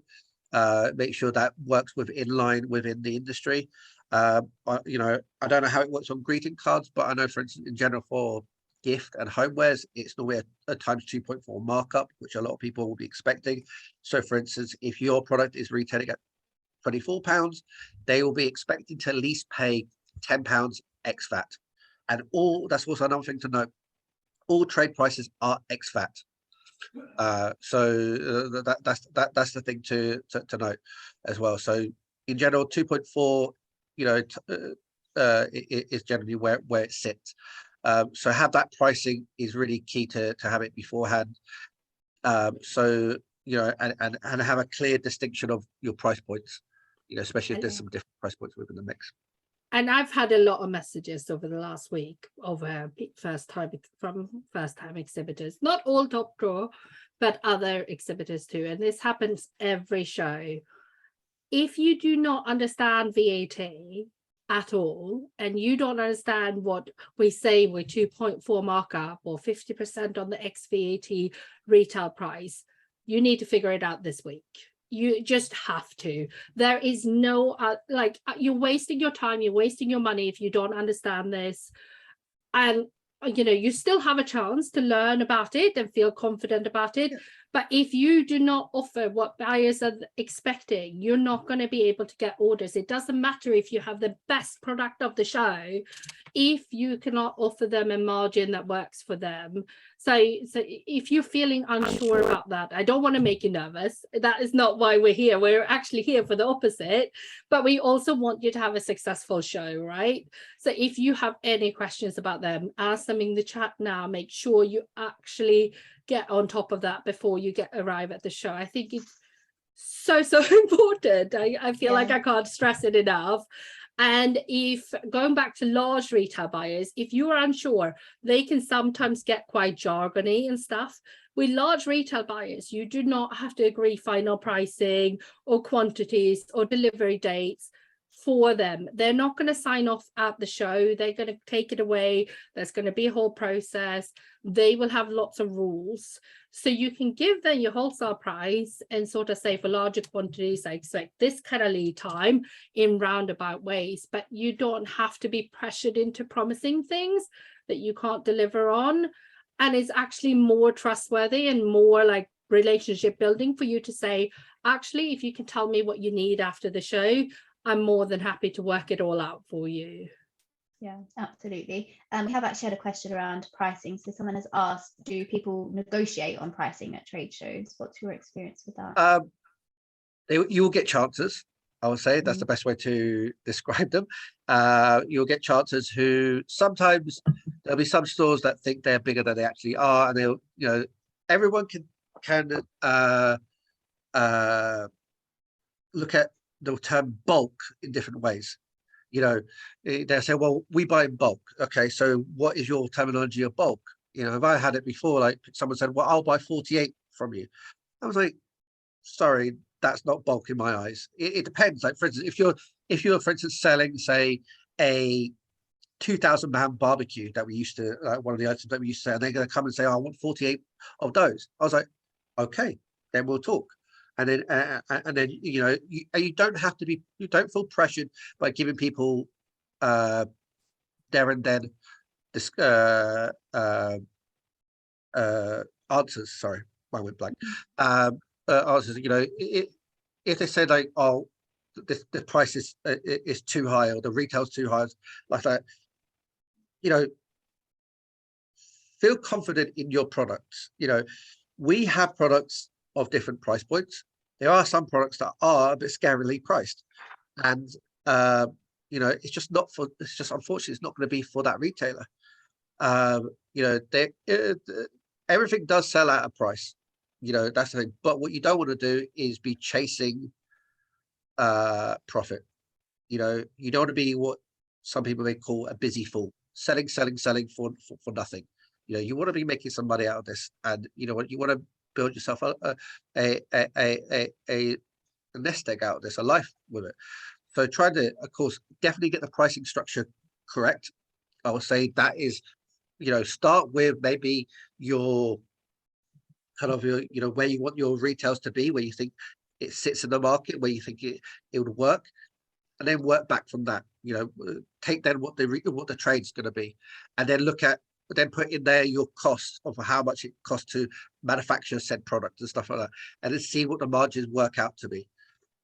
Make sure that works in line within the industry. You know, I don't know how it works on greeting cards, but I know, for instance, in general, for gift and homewares, it's normally a times 2.4 markup, which a lot of people will be expecting. So, for instance, if your product is retailing at £24, they will be expecting to at least pay £10 ex VAT. And that's also another thing to note, all trade prices are ex VAT. So that's the thing to note as well. So in general, 2.4, you know, is generally where it sits. So have that pricing is really key to have it beforehand. So, you know, and have a clear distinction of your price points, you know, especially if there's some different price points within the mix. And I've had a lot of messages over the last week of first time exhibitors, not all top drawer, but other exhibitors too. And this happens every show. If you do not understand VAT at all, and you don't understand what we say with 2.4 markup or 50% on the ex VAT retail price, you need to figure it out this week. You just have to. There is no like, you're wasting your time, you're wasting your money if you don't understand this. And you know, you still have a chance to learn about it and feel confident about it, But if you do not offer what buyers are expecting, you're not going to be able to get orders. It doesn't matter if you have the best product of the show, if you cannot offer them a margin that works for them. So if you're feeling unsure about that, I don't want to make you nervous. That is not why we're here. We're actually here for the opposite, but we also want you to have a successful show, right? So if you have any questions about them, ask them in the chat now. Make sure you actually get on top of that before you arrive at the show. I think it's so important. I feel like I can't stress it enough. And if going back to large retail buyers, if you are unsure, they can sometimes get quite jargony and stuff. With large retail buyers, you do not have to agree final pricing or quantities or delivery dates for them. They're not going to sign off at the show. They're going to take it away. There's going to be a whole process. They will have lots of rules. So you can give them your wholesale price and sort of say for larger quantities, I expect this kind of lead time in roundabout ways, but you don't have to be pressured into promising things that you can't deliver on. And it's actually more trustworthy and more like relationship building for you to say, actually, if you can tell me what you need after the show, I'm more than happy to work it all out for you. Yeah, absolutely. We have actually had a question around pricing. So someone has asked, do people negotiate on pricing at trade shows? What's your experience with that? You will get chances. I would say that's the best way to describe them. You'll get chances who sometimes there'll be some stores that think they're bigger than they actually are, and they'll, you know, everyone can look at the term bulk in different ways. You know, they'll say, well, we buy in bulk. Okay, so what is your terminology of bulk? You know, if I had it before, like someone said, well, I'll buy 48 from you. I was like, sorry, that's not bulk in my eyes. It depends. Like, for instance, if you're for instance selling, say, a 2,000-pound barbecue that we used to, one of the items that we used to sell, and they're going to come and say, oh, I want 48 of those. I was like, okay, then we'll talk. And then you know, you don't have to be, you don't feel pressured by giving people there and then this answers. Sorry, I went blank. Answers. You know, if they say like, oh, the price is too high, or the retail's too high, like that, you know, feel confident in your products. You know, we have products of different price points. There are some products that are a bit scarily priced, and you know, it's just not for. It's just unfortunately, it's not going to be for that retailer. You know, everything does sell at a price. You know, that's the thing. But what you don't want to do is be chasing profit. You know, you don't want to be what some people may call a busy fool, selling for nothing. You know, you want to be making some money out of this, and you know what, you want to build yourself a nest egg out of this, a life with it. So try to, of course, definitely get the pricing structure correct. I would say that is, you know, start with maybe your kind of your, you know, where you want your retails to be, where you think it sits in the market, where you think it would work, and then work back from that. You know, take then what the trade's going to be, and then look at, then put in there your costs of how much it costs to manufacture said product and stuff like that, and then see what the margins work out to be.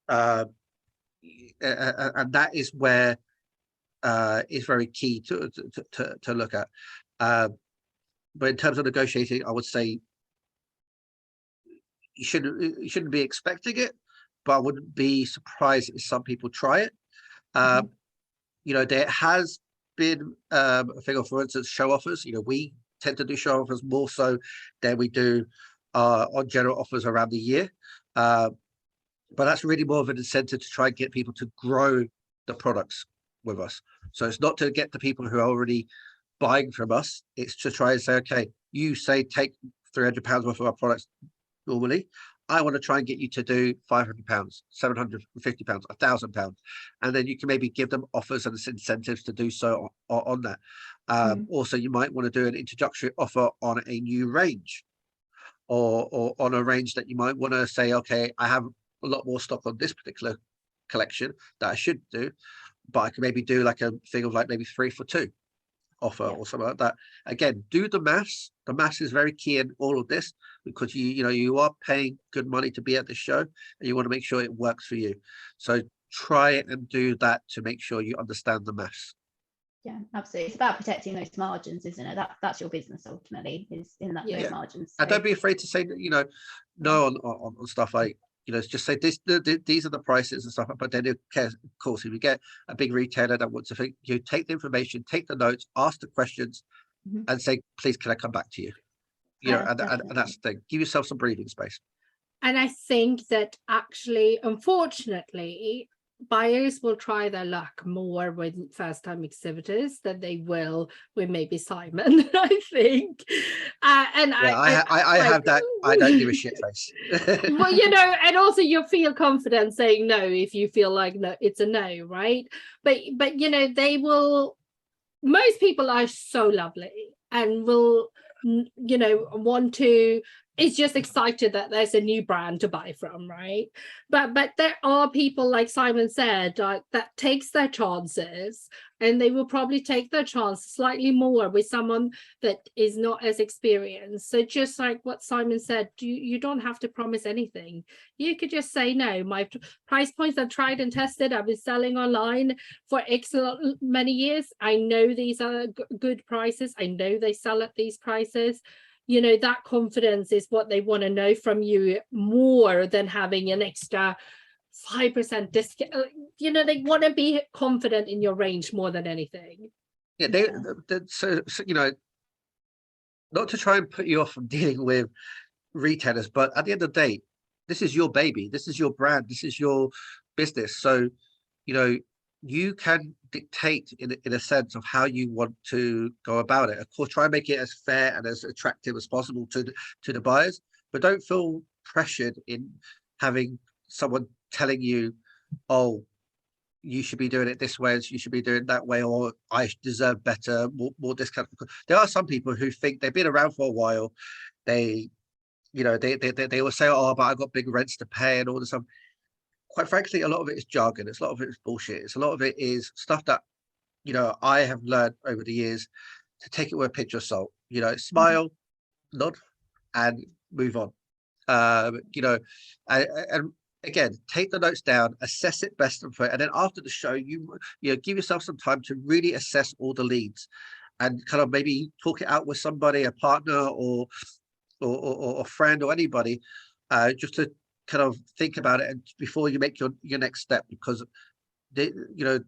And that is where is very key to look at. But in terms of negotiating, I would say you shouldn't be expecting it, but I wouldn't be surprised if some people try it. You know, there has been a thing of, for instance, show offers. You know, we tend to do show offers more so than we do on general offers around the year. But that's really more of an incentive to try and get people to grow the products with us. So it's not to get the people who are already buying from us. It's to try and say, okay, you say take £300 worth of our products normally. I want to try and get you to do £500, £750, £1,000, and then you can maybe give them offers and incentives to do so on that. Also, you might want to do an introductory offer on a new range, or on a range that you might want to say, okay, I have a lot more stock on this particular collection that I should do, but I can maybe do like a thing of like maybe 3 for 2 offer or something like that. Again, do the maths. The maths is very key in all of this, because you are paying good money to be at the show, and you want to make sure it works for you. So try it and do that to make sure you understand the maths. Yeah, absolutely. It's about protecting those margins, isn't it? That's your business ultimately, is in that those margins. And don't be afraid to say, no on stuff like, just say these are the prices and stuff. But then, of course, if you get a big retailer that wants to think, you take the information, take the notes, ask the questions, and say, please, can I come back to you? And that's the thing. Give yourself some breathing space. And I think that actually, unfortunately, buyers will try their luck more with first-time exhibitors than they will with maybe Simon, I think. And I have that. I don't give a shit face. Well, and also you feel confident saying no if you feel like no, it's a no, right? But they will. Most people are so lovely and will, want to. It's just excited that there's a new brand to buy from, right? But there are people, like Simon said, that takes their chances, and they will probably take their chance slightly more with someone that is not as experienced. So just like what Simon said, you don't have to promise anything. You could just say, no, my price points are tried and tested. I've been selling online for X many years. I know these are good prices. I know they sell at these prices. That confidence is what they want to know from you, more than having an extra 5% discount. They want to be confident in your range more than anything. So not to try and put you off from dealing with retailers, but at the end of the day, this is your baby, this is your brand, this is your business. So you can dictate in a sense of how you want to go about it. Of course, try and make it as fair and as attractive as possible to the buyers, but don't feel pressured in having someone telling you, oh, you should be doing it this way, you should be doing it that way, or I deserve better, more discount. There are some people who think they've been around for a while. They will say, oh, but I've got big rents to pay and all this stuff. Quite frankly, a lot of it is jargon. A lot of it is bullshit. A lot of it is stuff that, I have learned over the years to take it with a pinch of salt. Smile, nod, and move on. And again, take the notes down, assess it best and then after the show, you give yourself some time to really assess all the leads, and kind of maybe talk it out with somebody, a partner or a friend or anybody, just to kind of think about it and before you make your next step, because the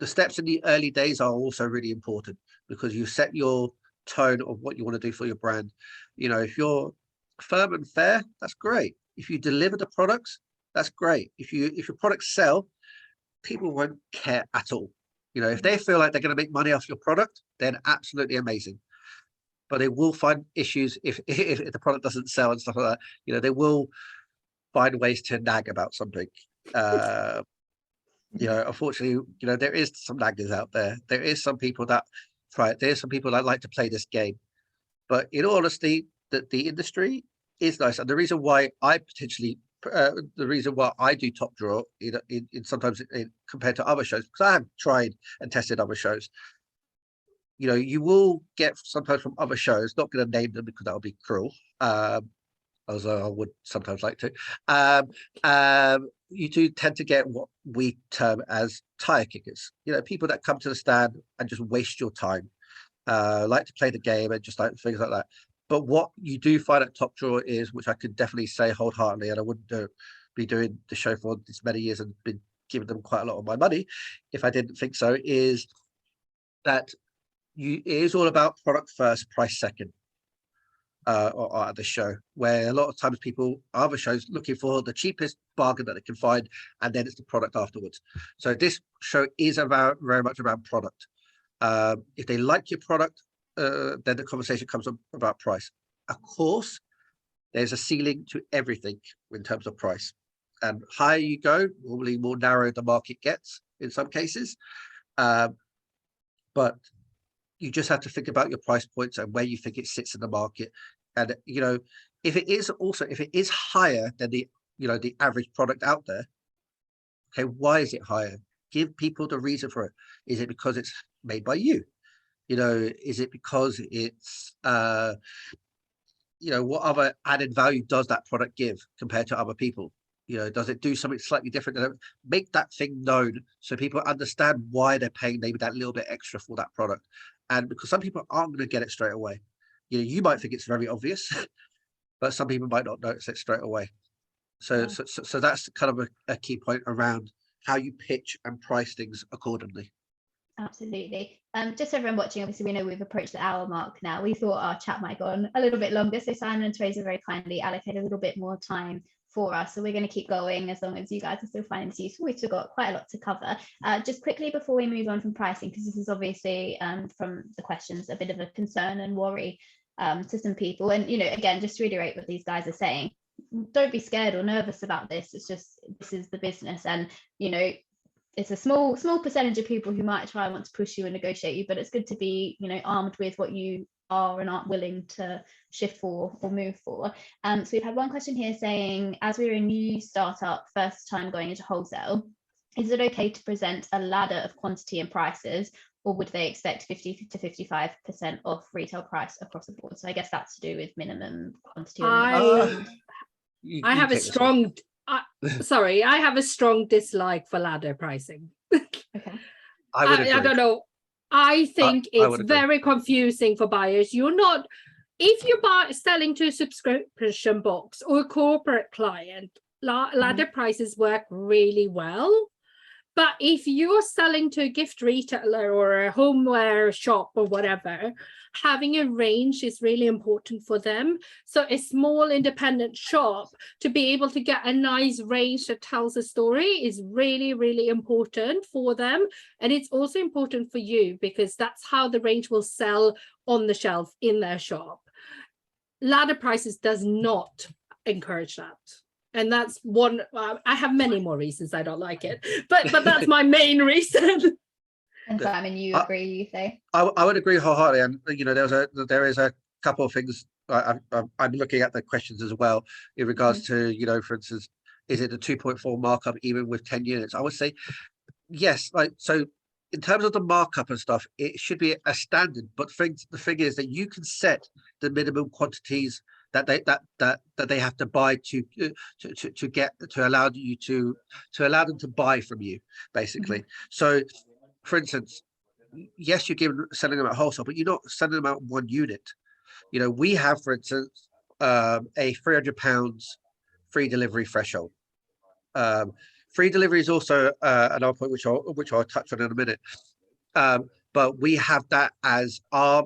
steps in the early days are also really important, because you set your tone of what you want to do for your brand. If you're firm and fair, that's great. If you deliver the products, that's great. If your products sell, people won't care at all. If they feel like they're going to make money off your product, then absolutely amazing. But they will find issues if the product doesn't sell and stuff like that. They will find ways to nag about something. Unfortunately, there is some naggers out there. There is some people that try it. There's some people that like to play this game. But in all honesty, the industry is nice. And the reason why I do Top Drawer in sometimes compared to other shows, because I have tried and tested other shows. You will get sometimes from other shows, not going to name them because that would be cruel. Although I would sometimes like to. You do tend to get what we term as tire kickers. People that come to the stand and just waste your time, like to play the game and just like things like that. But what you do find at Top Drawer is, which I could definitely say wholeheartedly, and I wouldn't be doing the show for this many years and been giving them quite a lot of my money if I didn't think so, is that it is all about product first, price second. Or at the show, where a lot of times other shows looking for the cheapest bargain that they can find, and then it's the product afterwards. So this show is very much about product. If they like your product, then the conversation comes up about price. Of course, there's a ceiling to everything in terms of price, and higher you go, normally more narrow the market gets in some cases. But you just have to think about your price points and where you think it sits in the market. And if it is higher than the average product out there, okay, why is it higher? Give people the reason for it. Is it because it's made by you? You know, is it because it's you know, what other added value does that product give compared to other people? You know, does it do something slightly different? Make that thing known so people understand why they're paying maybe that little bit extra for that product. And because some people aren't going to get it straight away. You know, you might think it's very obvious, but some people might not notice it straight away. So, Yeah. so that's kind of a key point around how you pitch and price things accordingly. Absolutely. Just everyone watching, obviously we know we've approached the hour mark now. We thought our chat might go on a little bit longer, so Simon and Teresa very kindly allocated a little bit more time for us, so we're going to keep going as long as you guys are still finding this useful. We've still got quite a lot to cover. Just quickly before we move on from pricing, because this is obviously from the questions a bit of a concern and worry to some people, and you know, again, just to reiterate what these guys are saying, don't be scared or nervous about this. It's just, this is the business, and you know, it's a small percentage of people who might try and want to push you and negotiate you, but it's good to be, you know, armed with what you are and aren't willing to shift for or move for. So we've had one question here saying, as we're a new startup, first time going into wholesale, is it okay to present a ladder of quantity and prices, or would they expect 50 to 55% off retail price across the board? So I guess that's to do with minimum quantity. Or minimum I have a strong sorry, I have a strong dislike for ladder pricing. okay. I don't know. I think it's very confusing for buyers. You're not, if you're selling to a subscription box or a corporate client, ladder prices work really well. But if you're selling to a gift retailer or a homeware shop or whatever, having a range is really important for them. So a small independent shop to be able to get a nice range that tells a story is really, really important for them. And it's also important for you because that's how the range will sell on the shelf in their shop. Ladder prices does not encourage that. And that's one, I have many more reasons I don't like it, but that's my main reason. And Simon, you agree, you say? I would agree wholeheartedly. And, you know, there is a couple of things. I'm looking at the questions as well in regards to, you know, for instance, is it a 2.4 markup even with 10 units? I would say yes. Like, so in terms of the markup and stuff, it should be a standard, but the thing is that you can set the minimum quantities that they have to buy to allow them to buy from you, basically. So for instance, yes, you're selling them at wholesale, but you're not selling them out 1 unit. You know, we have, for instance, a £300 free delivery threshold. Free delivery is also another point which I'll touch on in a minute. But we have that as our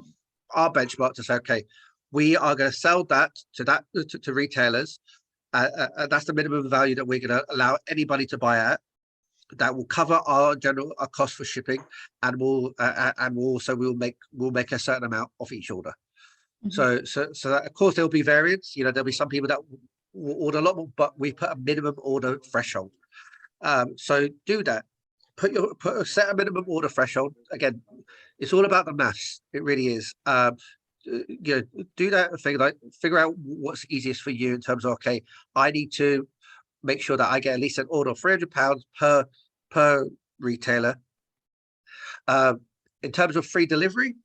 benchmark to say, okay, we are going to sell that to retailers. That's the minimum value that we're going to allow anybody to buy at. That will cover our cost for shipping, and we'll make a certain amount off each order. So that, of course, there'll be variance. You know, there'll be some people that will order a lot more, but we put a minimum order threshold. So do that. Set a minimum order threshold. Again, it's all about the maths. It really is. You know, do that thing, like figure out what's easiest for you in terms of, okay, I need to make sure that I get at least an order of £300 per retailer. In terms of free delivery,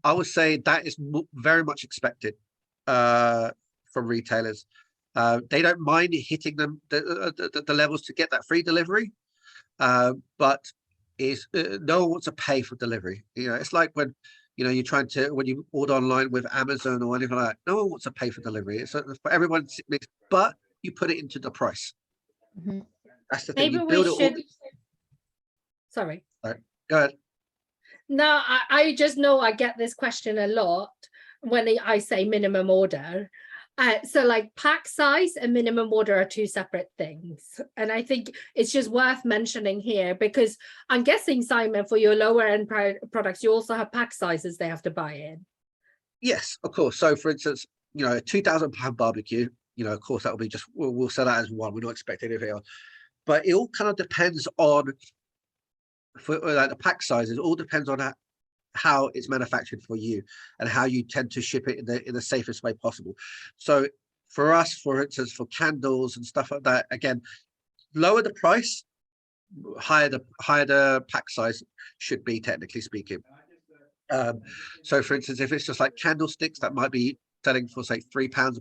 I would say that is very much expected from retailers. They don't mind hitting the levels to get that free delivery, but no one wants to pay for delivery. You know, it's like when, you know, when you order online with Amazon or anything like that, no one wants to pay for delivery. It's for everyone, but you put it into the price. That's the thing. Maybe we should. Sorry. All right, go ahead. No, I just know I get this question a lot when I say minimum order. So like pack size and minimum order are 2 separate things. And I think it's just worth mentioning here because I'm guessing, Simon, for your lower end products, you also have pack sizes they have to buy in. Yes, of course. So for instance, you know, a £2,000 barbecue, you know, of course, that will be just, we'll sell that as one. We're not expecting anything else. But it all kind of depends on, for like the pack sizes, all depends on how it's manufactured for you and how you tend to ship it in the safest way possible. So for us, for instance, for candles and stuff like that, again, lower the price, higher the pack size should be, technically speaking. So for instance, if it's just like candlesticks that might be selling for say £3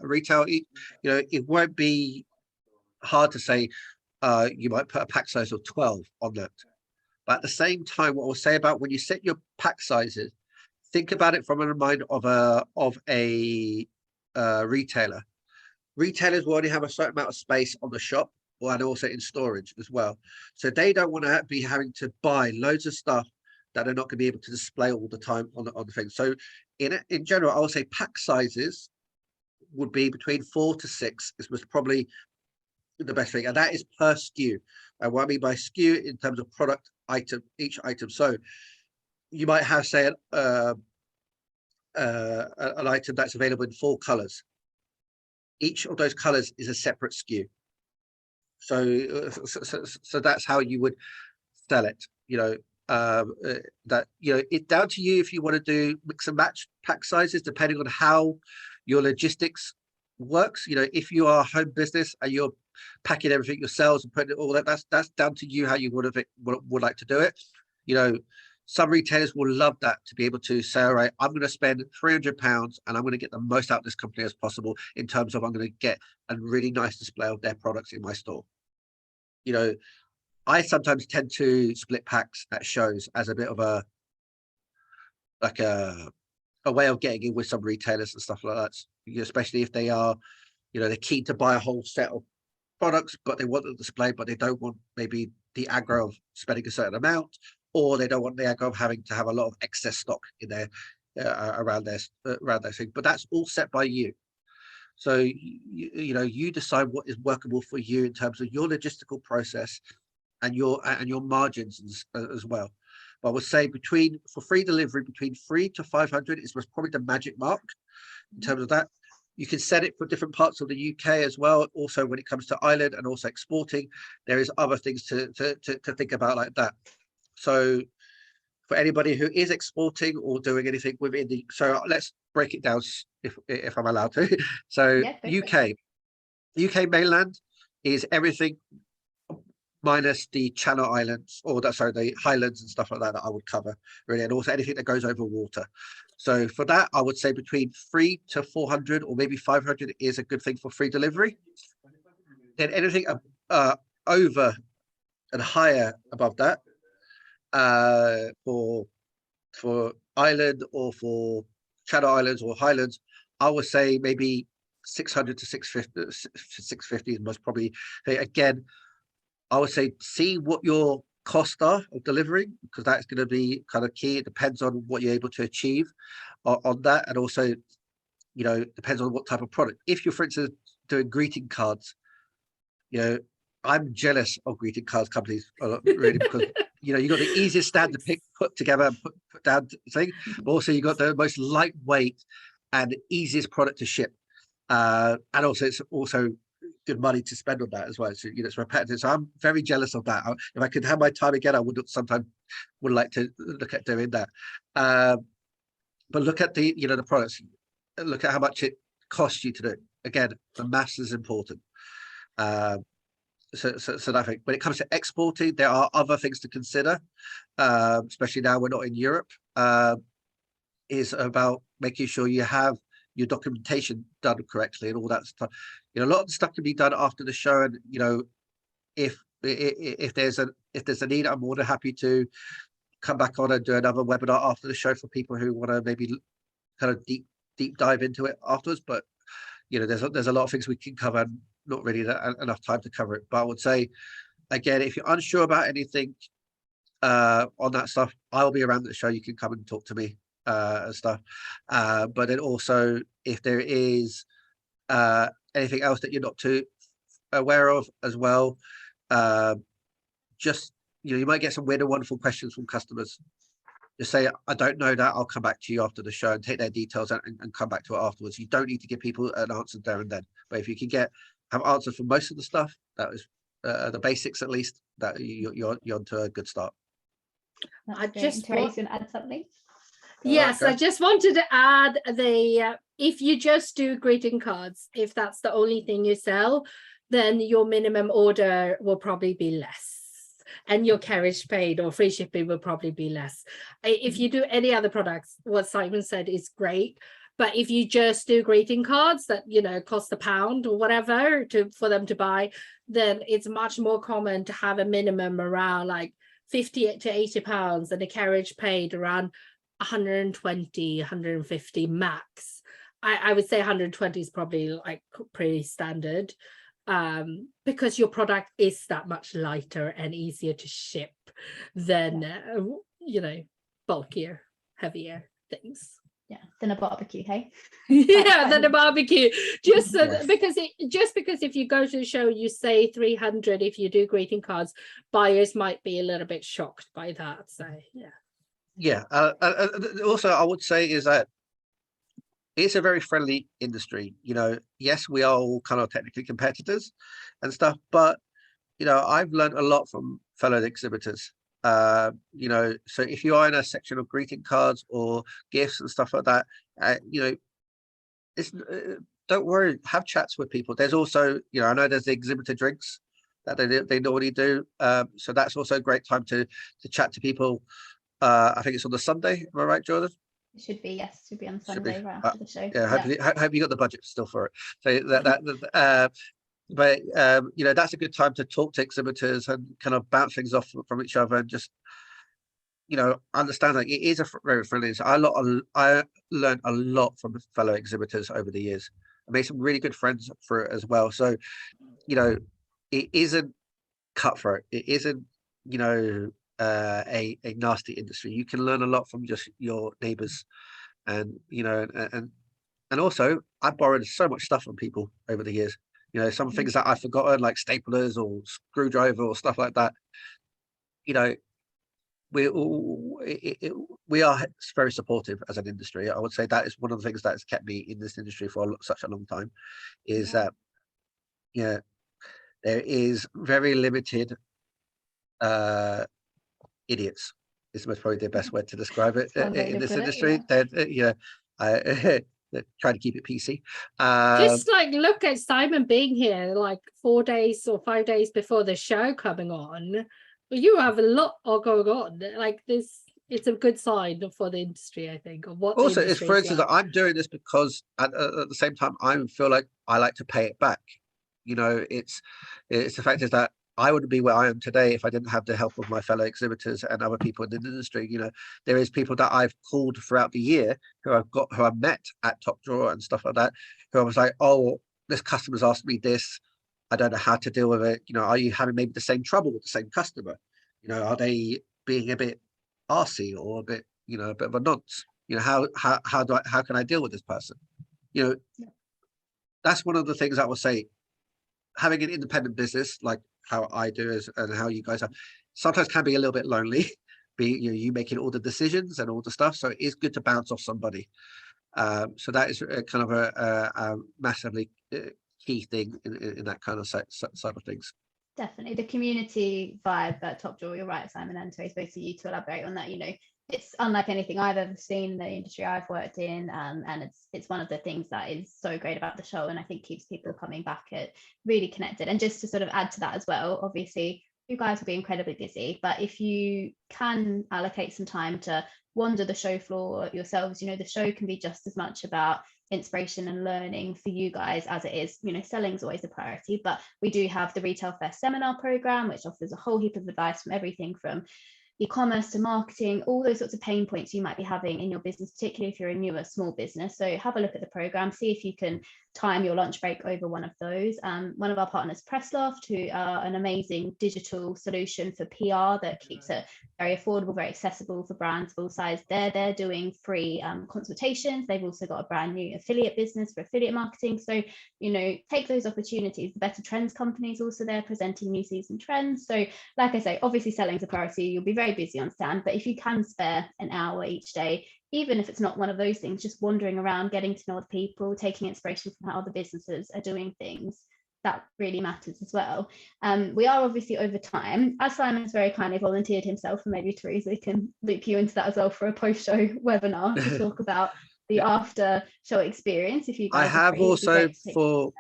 retail each, it won't be hard to say you might put a pack size of 12 on that. But at the same time, what I'll say about when you set your pack sizes, think about it from the mind of a retailer. Retailers will only have a certain amount of space on the shop and also in storage as well. So they don't want to be having to buy loads of stuff that they're not going to be able to display all the time on the thing. So in general, I would say pack sizes would be between 4 to 6 is probably the best thing, and that is per SKU. And what I mean by SKU in terms of product item, each item. So you might have, say, an item that's available in 4 colors. Each of those colors is a separate SKU. So that's how you would sell it. It's down to you if you want to do mix and match pack sizes depending on how your logistics works. If you are a home business and you're packing everything yourselves and putting it all that's down to you how you would like to do it. Some retailers will love that, to be able to say, all right, I'm going to spend £300 and I'm going to get the most out of this company as possible in terms of I'm going to get a really nice display of their products in my store. I sometimes tend to split packs at shows as a bit of a way of getting in with some retailers and stuff like that, especially if they are, they're keen to buy a whole set of products, but they want the display, but they don't want maybe the aggro of spending a certain amount, or they don't want the aggro of having to have a lot of excess stock in there around their thing. But that's all set by you. So you decide what is workable for you in terms of your logistical process and your margins as well. But I would say for free delivery, between 3 to 500 is probably the magic mark in terms of that. You can set it for different parts of the UK as well. Also, when it comes to Ireland and also exporting, there is other things to think about like that. So for anybody who is exporting or doing anything within so let's break it down if I'm allowed to. So yeah, UK mainland is everything minus the Channel Islands, the Highlands and stuff like that I would cover, really, and also anything that goes over water. So for that, I would say between 3 to 400 or maybe 500 is a good thing for free delivery. Then anything over and higher above that, for Ireland or for Channel Islands or Highlands, I would say maybe 600 to 650 is most probably. Again, I would say see what your costs are of delivering, because that's going to be kind of key. It depends on what you're able to achieve on that, and also, depends on what type of product. If you're, for instance, doing greeting cards, I'm jealous of greeting cards companies, really, because you got the easiest stand to put together and put down thing, but also you got the most lightweight and easiest product to ship, and also it's also good money to spend on that as well. So it's repetitive. So I'm very jealous of that. If I could have my time again, I would like to look at doing that. But look at the the products. Look at how much it costs you to do. Again, the maths is important. So I think when it comes to exporting, there are other things to consider, especially now we're not in Europe. Is about making sure you have your documentation done correctly and all that stuff. A lot of the stuff can be done after the show, and if there's a need, I'm more than happy to come back on and do another webinar after the show for people who want to maybe kind of deep dive into it afterwards. But there's a lot of things we can cover, and not really enough time to cover it. But I would say, again, if you're unsure about anything on that stuff, I'll be around at the show. You can come and talk to me and stuff. But then also, if there is anything else that you're not too aware of as well, just you might get some weird and wonderful questions from customers. Just say, I don't know that, I'll come back to you after the show, and take their details and come back to it afterwards. You don't need to give people an answer there and then, but if you can have answers for most of the stuff, that is the basics, at least, that you're onto a good start. I just want to add something. Yes, I just wanted to add if you just do greeting cards, if that's the only thing you sell, then your minimum order will probably be less. and your carriage paid or free shipping will probably be less. If you do any other products, what Simon said is great. But if you just do greeting cards that, you know, cost £1 or whatever for them to buy, then it's much more common to have a minimum around like 50 to 80 pounds and a carriage paid around 120, 150 max. I would say 120 is probably like pretty standard, because your product is that much lighter and easier to ship than, you know, bulkier, heavier things. Yeah, than a barbecue, hey? Yeah, than a barbecue. Just because if you go to the show, you say 300. If you do greeting cards, buyers might be a little bit shocked by that. So yeah. Also, I would say is that it's a very friendly industry. You know, yes, we are all kind of technically competitors and stuff, but you know, I've learned a lot from fellow exhibitors. You know, so if you are in a section of greeting cards or gifts and stuff like that, you know, it's don't worry, have chats with people. There's also, you know, I know there's the exhibitor drinks that they normally do, so that's also a great time to chat to people. I think it's on the Sunday, am I right, Jordan? It should be, yes, should be on Sunday right after the show. Yeah, hope you got the budget still for it. So but you know, that's a good time to talk to exhibitors and kind of bounce things off from each other and just, you know, understand that it is a very friendly. So I learned a lot from fellow exhibitors over the years. I made some really good friends for it as well. So, you know, it isn't cutthroat. It isn't, you know, a nasty industry. You can learn a lot from just your neighbors, and you know, and also I borrowed so much stuff from people over the years. You know, some things that I've forgotten, like staplers or screwdriver or stuff like that. You know, we are very supportive as an industry. I would say that is one of the things that has kept me in this industry for such a long time, is that, yeah, there is very limited idiots. Is most probably the best way to describe it in this industry. Yeah, try to keep it PC. Just like look at Simon being here like 4 days or 5 days before the show coming on. You have a lot going on. Like this, it's a good sign for the industry, I think. Of what also, it's for instance, I'm doing this because at the same time I feel like I like to pay it back. You know, it's the fact is that I wouldn't be where I am today if I didn't have the help of my fellow exhibitors and other people in the industry. You know, there is people that I've called throughout the year who I've met at Top Drawer and stuff like that, who I was like, oh, this customer's asked me this. I don't know how to deal with it. You know, are you having maybe the same trouble with the same customer? You know, are they being a bit arsey or a bit, you know, a bit of a nonce? You know, how can I deal with this person? You know, that's one of the things I will say. Having an independent business like how I do and how you guys are, sometimes can be a little bit lonely. You making all the decisions and all the stuff, so it is good to bounce off somebody. So that is kind of a massively key thing in that kind of side of things. Definitely the community vibe at Top Drawer. You're right, Simon, and Terry, both of you to elaborate on that. You know, it's unlike anything I've ever seen in the industry I've worked in, and it's one of the things that is so great about the show, and I think keeps people coming back at really connected. And just to sort of add to that as well, obviously you guys will be incredibly busy, but if you can allocate some time to wander the show floor yourselves, you know, the show can be just as much about inspiration and learning for you guys as it is, you know, selling is always a priority, but we do have the Retail First seminar program, which offers a whole heap of advice from everything from e-commerce to marketing, all those sorts of pain points you might be having in your business, particularly if you're a newer small business. So have a look at the program, see if you can time your lunch break over one of those. One of our partners, Pressloft, who are an amazing digital solution for PR that keeps it very affordable, very accessible for brands of all sizes. They're doing free consultations. They've also got a brand new affiliate business for affiliate marketing. So, you know, take those opportunities. The Better Trends company is also there presenting new season trends. So like I say, obviously selling is a priority. You'll be very busy on stand, but if you can spare an hour each day, even if it's not one of those things, just wandering around, getting to know other people, taking inspiration from how other businesses are doing things, that really matters as well. We are obviously over time. As Simon's very kindly volunteered himself, and maybe Teresa can loop you into that as well for a post-show webinar to talk about the after show experience. If you guys I have also for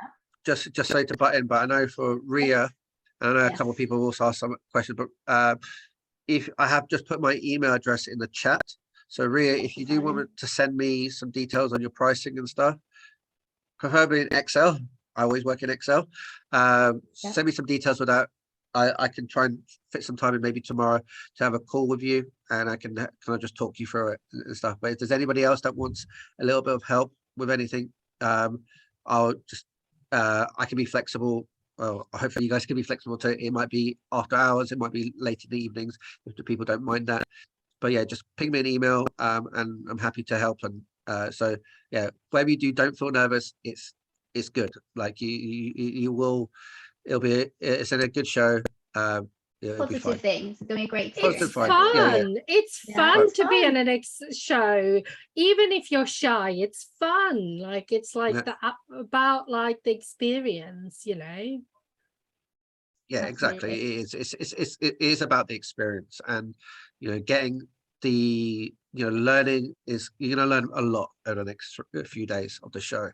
just say to butt in, but I know for Ria I know a Yes. couple of people also asked some questions, but if I have just put my email address in the chat. So Ria, if you do want to send me some details on your pricing and stuff, preferably in Excel. I always work in Excel. Send me some details with that. I can try and fit some time in maybe tomorrow to have a call with you, and I can kind of just talk you through it and stuff. But if there's anybody else that wants a little bit of help with anything, I'll just I can be flexible. Well, hopefully you guys can be flexible too. It might be after hours, it might be late in the evenings if the people don't mind that. But yeah, just ping me an email, and I'm happy to help. And so yeah, whatever you do, don't feel nervous. It's good. Like you will. It's in a good show. It'll be fine. Positive things. It's going to be a great Positive It's experience. fun. Yeah, fun. It's Yeah, fun it's to be fun. in an show, even if you're shy. It's fun. Like it's like Yeah. about like the experience, you know. Yeah, exactly. It is about the experience, and getting the learning is you're going to learn a lot over the next few days of the show.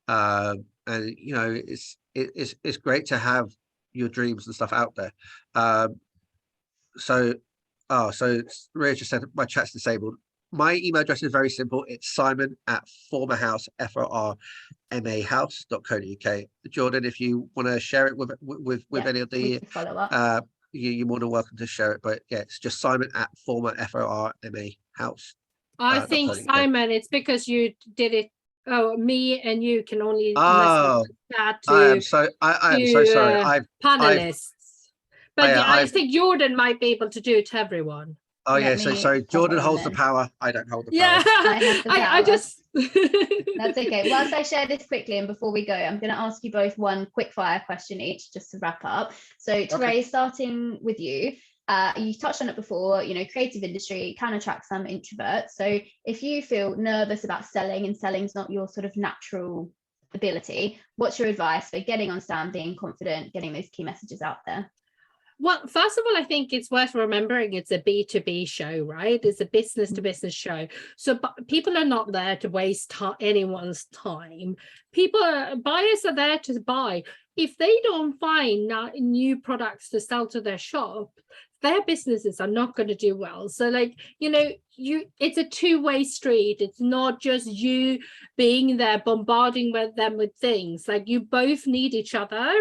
And it's great to have your dreams and stuff out there. So Ria just said my chat's disabled. My email address is very simple. It's simon@formahouse, formahouse.co.uk. Jordan, if you want to share it with any of We the can follow up. you're more than welcome to share it. But yeah, it's just simon@formahouse. I think .co.uk. Simon, it's because you did it. Oh, me and you can only Oh, message that I am to so sorry. panelists. But yeah, I I've think Jordan might be able to do it to everyone. oh yeah. Let So me sorry. pop Jordan it on holds the then. power. I don't hold the Yeah, power. I have the I power. just That's okay. Whilst I share this quickly and before we go, I'm going to ask you both one quick fire question each just to wrap up. So Therese, starting with you, you touched on it before, creative industry can attract some introverts. So if you feel nervous about selling and selling's not your sort of natural ability, what's your advice for getting on stand, being confident, getting those key messages out there? Well, first of all, I think it's worth remembering it's a B2B show, right? It's a business to business show. So people are not there to waste anyone's time. Buyers are there to buy. If they don't find new products to sell to their shop, their businesses are not going to do well. So it's a two-way street. It's not just you being there bombarding them with things. Like you both need each other.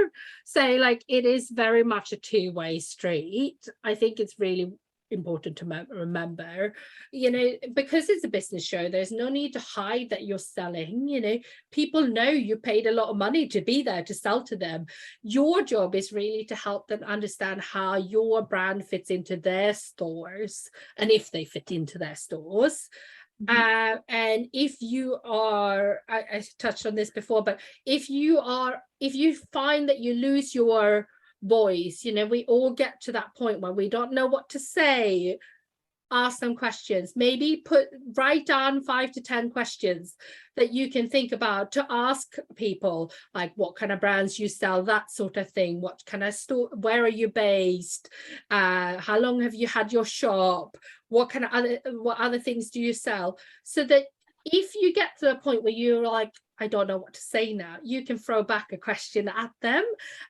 So it is very much a two-way street. I think it's really important to remember, because it's a business show, there's no need to hide that you're selling. People know you paid a lot of money to be there to sell to them. Your job is really to help them understand how your brand fits into their stores and if they fit into their stores. And if you are, I touched on this before, but if you find that you lose your voice, we all get to that point where we don't know what to say, ask them questions. Maybe write down 5 to 10 questions that you can think about to ask people, like what kind of brands you sell, that sort of thing. What kind of store, where are you based? How long have you had your shop? What other things do you sell? So that if you get to the point where you're like, I don't know what to say now, you can throw back a question at them,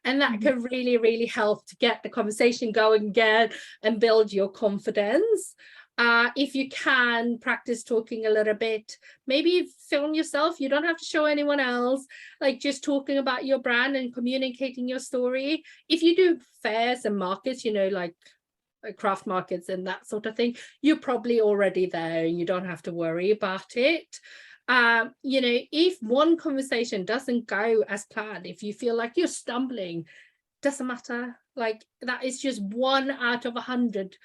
and that can really, really help to get the conversation going again and build your confidence. If you can practice talking a little bit, maybe film yourself. You don't have to show anyone else, like just talking about your brand and communicating your story. If you do fairs and markets, like craft markets and that sort of thing, you're probably already there and you don't have to worry about it. If one conversation doesn't go as planned, if you feel like you're stumbling, doesn't matter. Like that is just 1 out of 100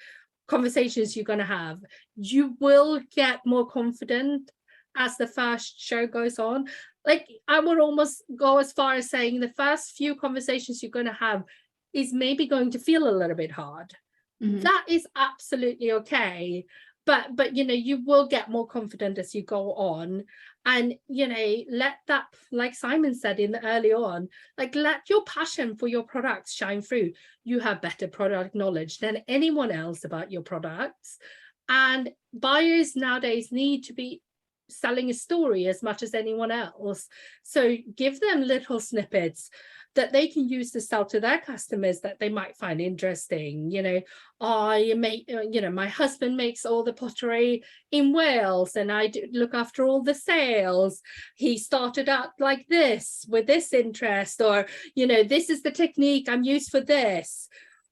conversations you're going to have. You will get more confident as the first show goes on. Like I would almost go as far as saying the first few conversations you're going to have is maybe going to feel a little bit hard. That is absolutely okay. But you will get more confident as you go on, and let that, like Simon said in the early on, like let your passion for your products shine through. You have better product knowledge than anyone else about your products, and buyers nowadays need to be selling a story as much as anyone else. So give them little snippets that they can use to sell to their customers that they might find interesting. You know, I make, you know, my husband makes all the pottery in Wales and I look after all the sales. He started out like this with this interest, or, you know, this is the technique I'm used for this.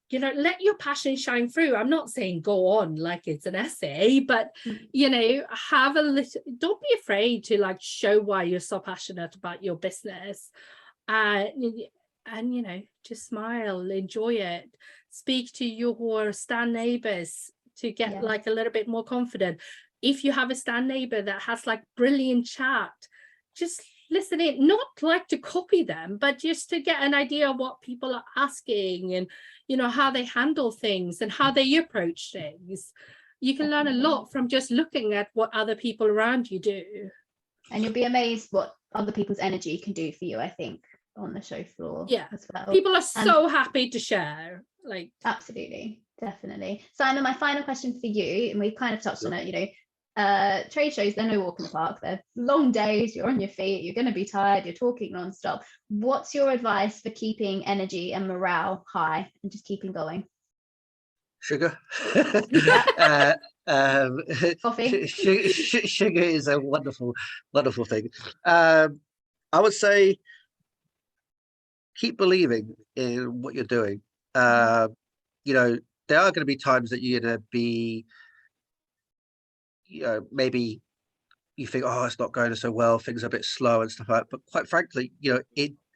You know, let your passion shine through. I'm not saying go on like it's an essay, but, you know, have a little, don't be afraid to like show why you're so passionate about your business. And, you know, just smile, enjoy it, speak to your stand neighbors to get like a little bit more confident. If you have a stand neighbor that has like brilliant chat, just listen in, not like to copy them, but just to get an idea of what people are asking and, you know, how they handle things and how they approach things. You can learn a lot from just looking at what other people around you do. And you'll be amazed what other people's energy can do for you, I think, on the show floor as well. People are so happy to share. Like, absolutely, definitely. Simon, my final question for you, and we've kind of touched on it, you know, trade shows, they're no walk in the park. They're long days, you're on your feet, you're going to be tired, you're talking non-stop. What's your advice for keeping energy and morale high and just keeping going? Sugar. Coffee. Sugar is a wonderful thing. I would say keep believing in what you're doing. You know, there are going to be times that you're going to be, you know, maybe you think, oh, it's not going so well, things are a bit slow and stuff like that. But quite frankly, you know,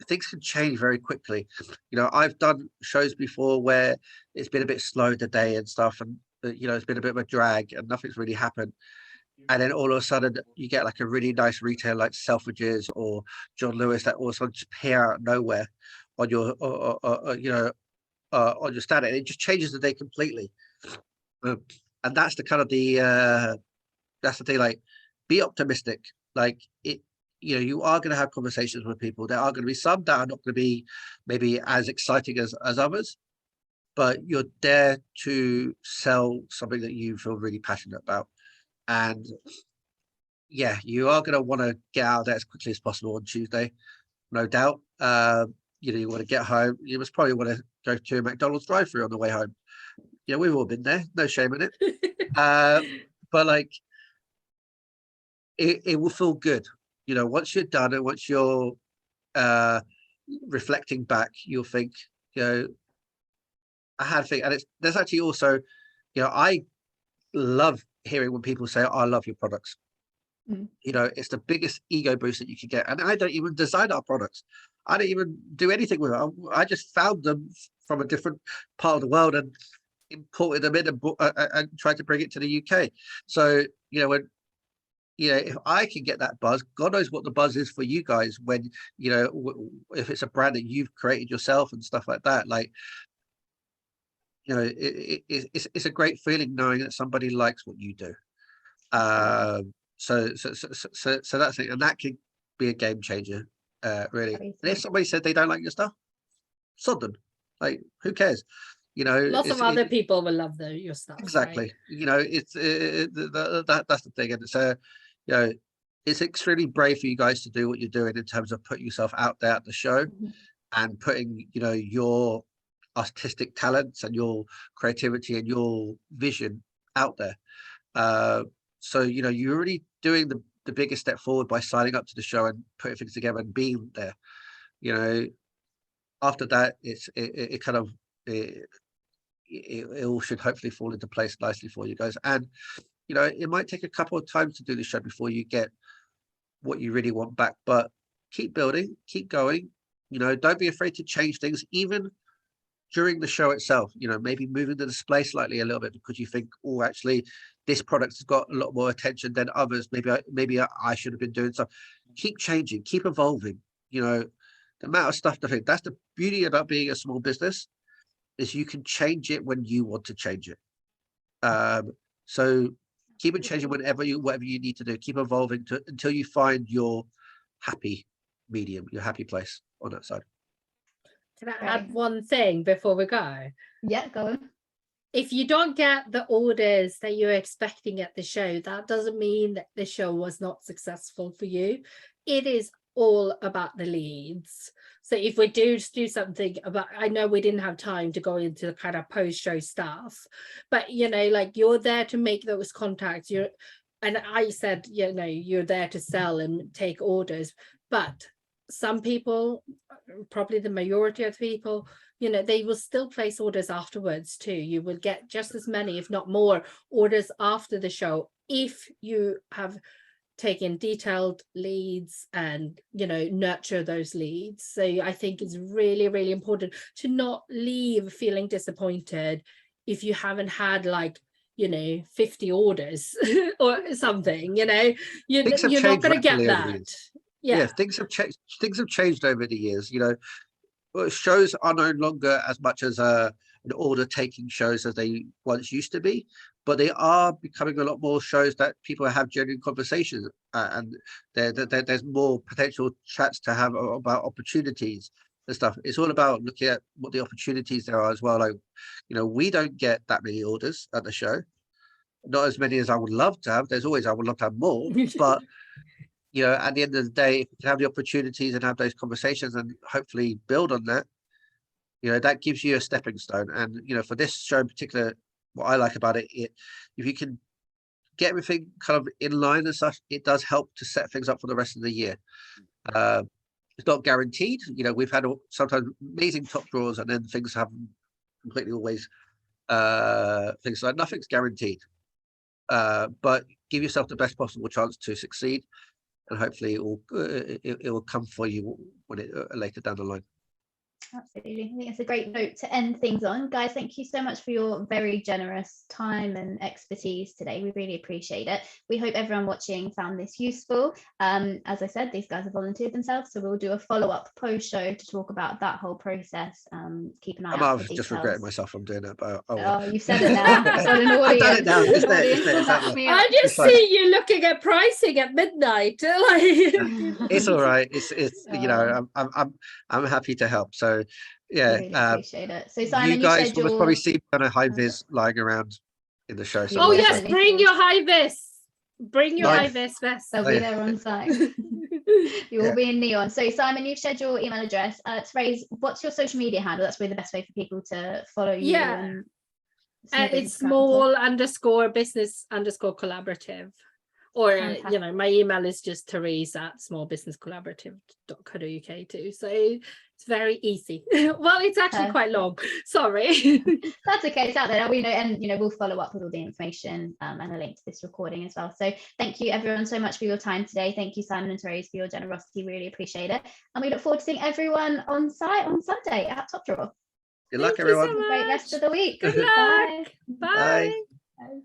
things can change very quickly. You know, I've done shows before where it's been a bit slow today and stuff, and you know, it's been a bit of a drag and nothing's really happened. And then all of a sudden you get like a really nice retailer like Selfridges or John Lewis that all of a sudden just appear out of nowhere on your, you know, on your stand, and it just changes the day completely. And that's the kind of that's the thing. Like, be optimistic. Like it, you know, you are going to have conversations with people. There are going to be some that are not going to be maybe as exciting as others, but you're there to sell something that you feel really passionate about. And yeah, you are going to want to get out there as quickly as possible on Tuesday, no doubt. You know, you want to get home. You must probably want to go to a McDonald's drive-through on the way home. You know, we've all been there. No shame in it. But like, it will feel good. You know, once you're done and once you're reflecting back, you'll think, you know, I had a thing. And there's actually also, you know, I love hearing when people say, oh, I love your products. You know, it's the biggest ego boost that you can get. And I don't even design our products. I don't even do anything with them. I just found them from a different part of the world and imported them in and tried to bring it to the UK. So, you know, when, you know, if I can get that buzz, God knows what the buzz is for you guys when, you know, if it's a brand that you've created yourself and stuff like that, like, you know, it's a great feeling knowing that somebody likes what you do. So that's it, and that could be a game changer, really. And if somebody said they don't like your stuff, sod them. Like, who cares? You know, lots of other people will love your stuff. Exactly. Right? You know, it's that's the thing, and so, you know, it's extremely brave for you guys to do what you're doing in terms of putting yourself out there at the show and putting, you know, your artistic talents and your creativity and your vision out there. So, you know, you're already doing the biggest step forward by signing up to the show and putting things together and being there. You know, after that, it kind of, it all should hopefully fall into place nicely for you guys. And, you know, it might take a couple of times to do the show before you get what you really want back, but keep building, keep going. You know, don't be afraid to change things, even during the show itself. You know, maybe moving the display slightly a little bit because you think, oh, actually, this product has got a lot more attention than others. Maybe I should have been doing so. Keep changing, keep evolving. You know, the amount of stuff to think. That's the beauty about being a small business, is you can change it when you want to change it. So keep it changing whatever you need to do. Keep evolving until you find your happy medium, your happy place on that side. Can I add one thing before we go? Yeah, go on. if you don't get the orders that you're expecting at the show, that doesn't mean that the show was not successful for you. It is all about the leads. So if we do something about, I know we didn't have time to go into the kind of post-show stuff, but you know, like, you're there to make those contacts. And I said, you know, you're there to sell and take orders, but some people, probably the majority of people, you know, they will still place orders afterwards too. You will get just as many, if not more, orders after the show if you have taken detailed leads and, you know, nurture those leads. So I think it's really, really important to not leave feeling disappointed if you haven't had, like, you know, 50 orders or something, you know, you're not going to get that. Yeah, things have changed. Things have changed over the years. You know, shows are no longer as much as an order taking shows as they once used to be, but they are becoming a lot more shows that people have genuine conversations, and there's more potential chats to have about opportunities and stuff. It's all about looking at what the opportunities there are as well. Like, you know, we don't get that many orders at the show, not as many as I would love to have. There's always, I would love to have more, but you know, at the end of the day, if you can have the opportunities and have those conversations and hopefully build on that, you know, that gives you a stepping stone. And, you know, for this show in particular, what I like about it, if you can get everything kind of in line and such, it does help to set things up for the rest of the year. It's not guaranteed. You know, we've had sometimes amazing top drawers and then things haven't completely always, things like nothing's guaranteed. But give yourself the best possible chance to succeed. And hopefully it will come for you when it later down the line. Absolutely. I think it's a great note to end things on. Guys, thank you so much for your very generous time and expertise today. We really appreciate it. We hope everyone watching found this useful. As I said, these guys have volunteered themselves, so we'll do a follow-up post-show to talk about that whole process. Keep an eye out for details. Just regretting myself from doing that, but oh, you've said it now. I've got an audience. I've done it now. It's there, I just see you looking at pricing at midnight. It's all right. It's you know, I'm happy to help. So yeah, really appreciate it. So Simon, you guys will probably see kind of high vis lying around in the show. Oh yes, bring your high vis. Bring your high vis vest. They'll be there on site. You will be in neon. So Simon, you've shared your email address. Therese, what's your social media handle? That's really the best way for people to follow you. Yeah, it's small_business_collaborative. Or you know, my email is just therese@smallbusinesscollaborative.co.uk too. So it's very easy. Well, it's actually quite long. Sorry. That's okay. It's out there. We know, and you know, we'll follow up with all the information and a link to this recording as well. So thank you everyone so much for your time today. Thank you, Simon and Therese, for your generosity. Really appreciate it. And we look forward to seeing everyone on site on Sunday at Top Drawer. Good luck, everyone. Have a great rest of the week. Good luck. Bye. Bye.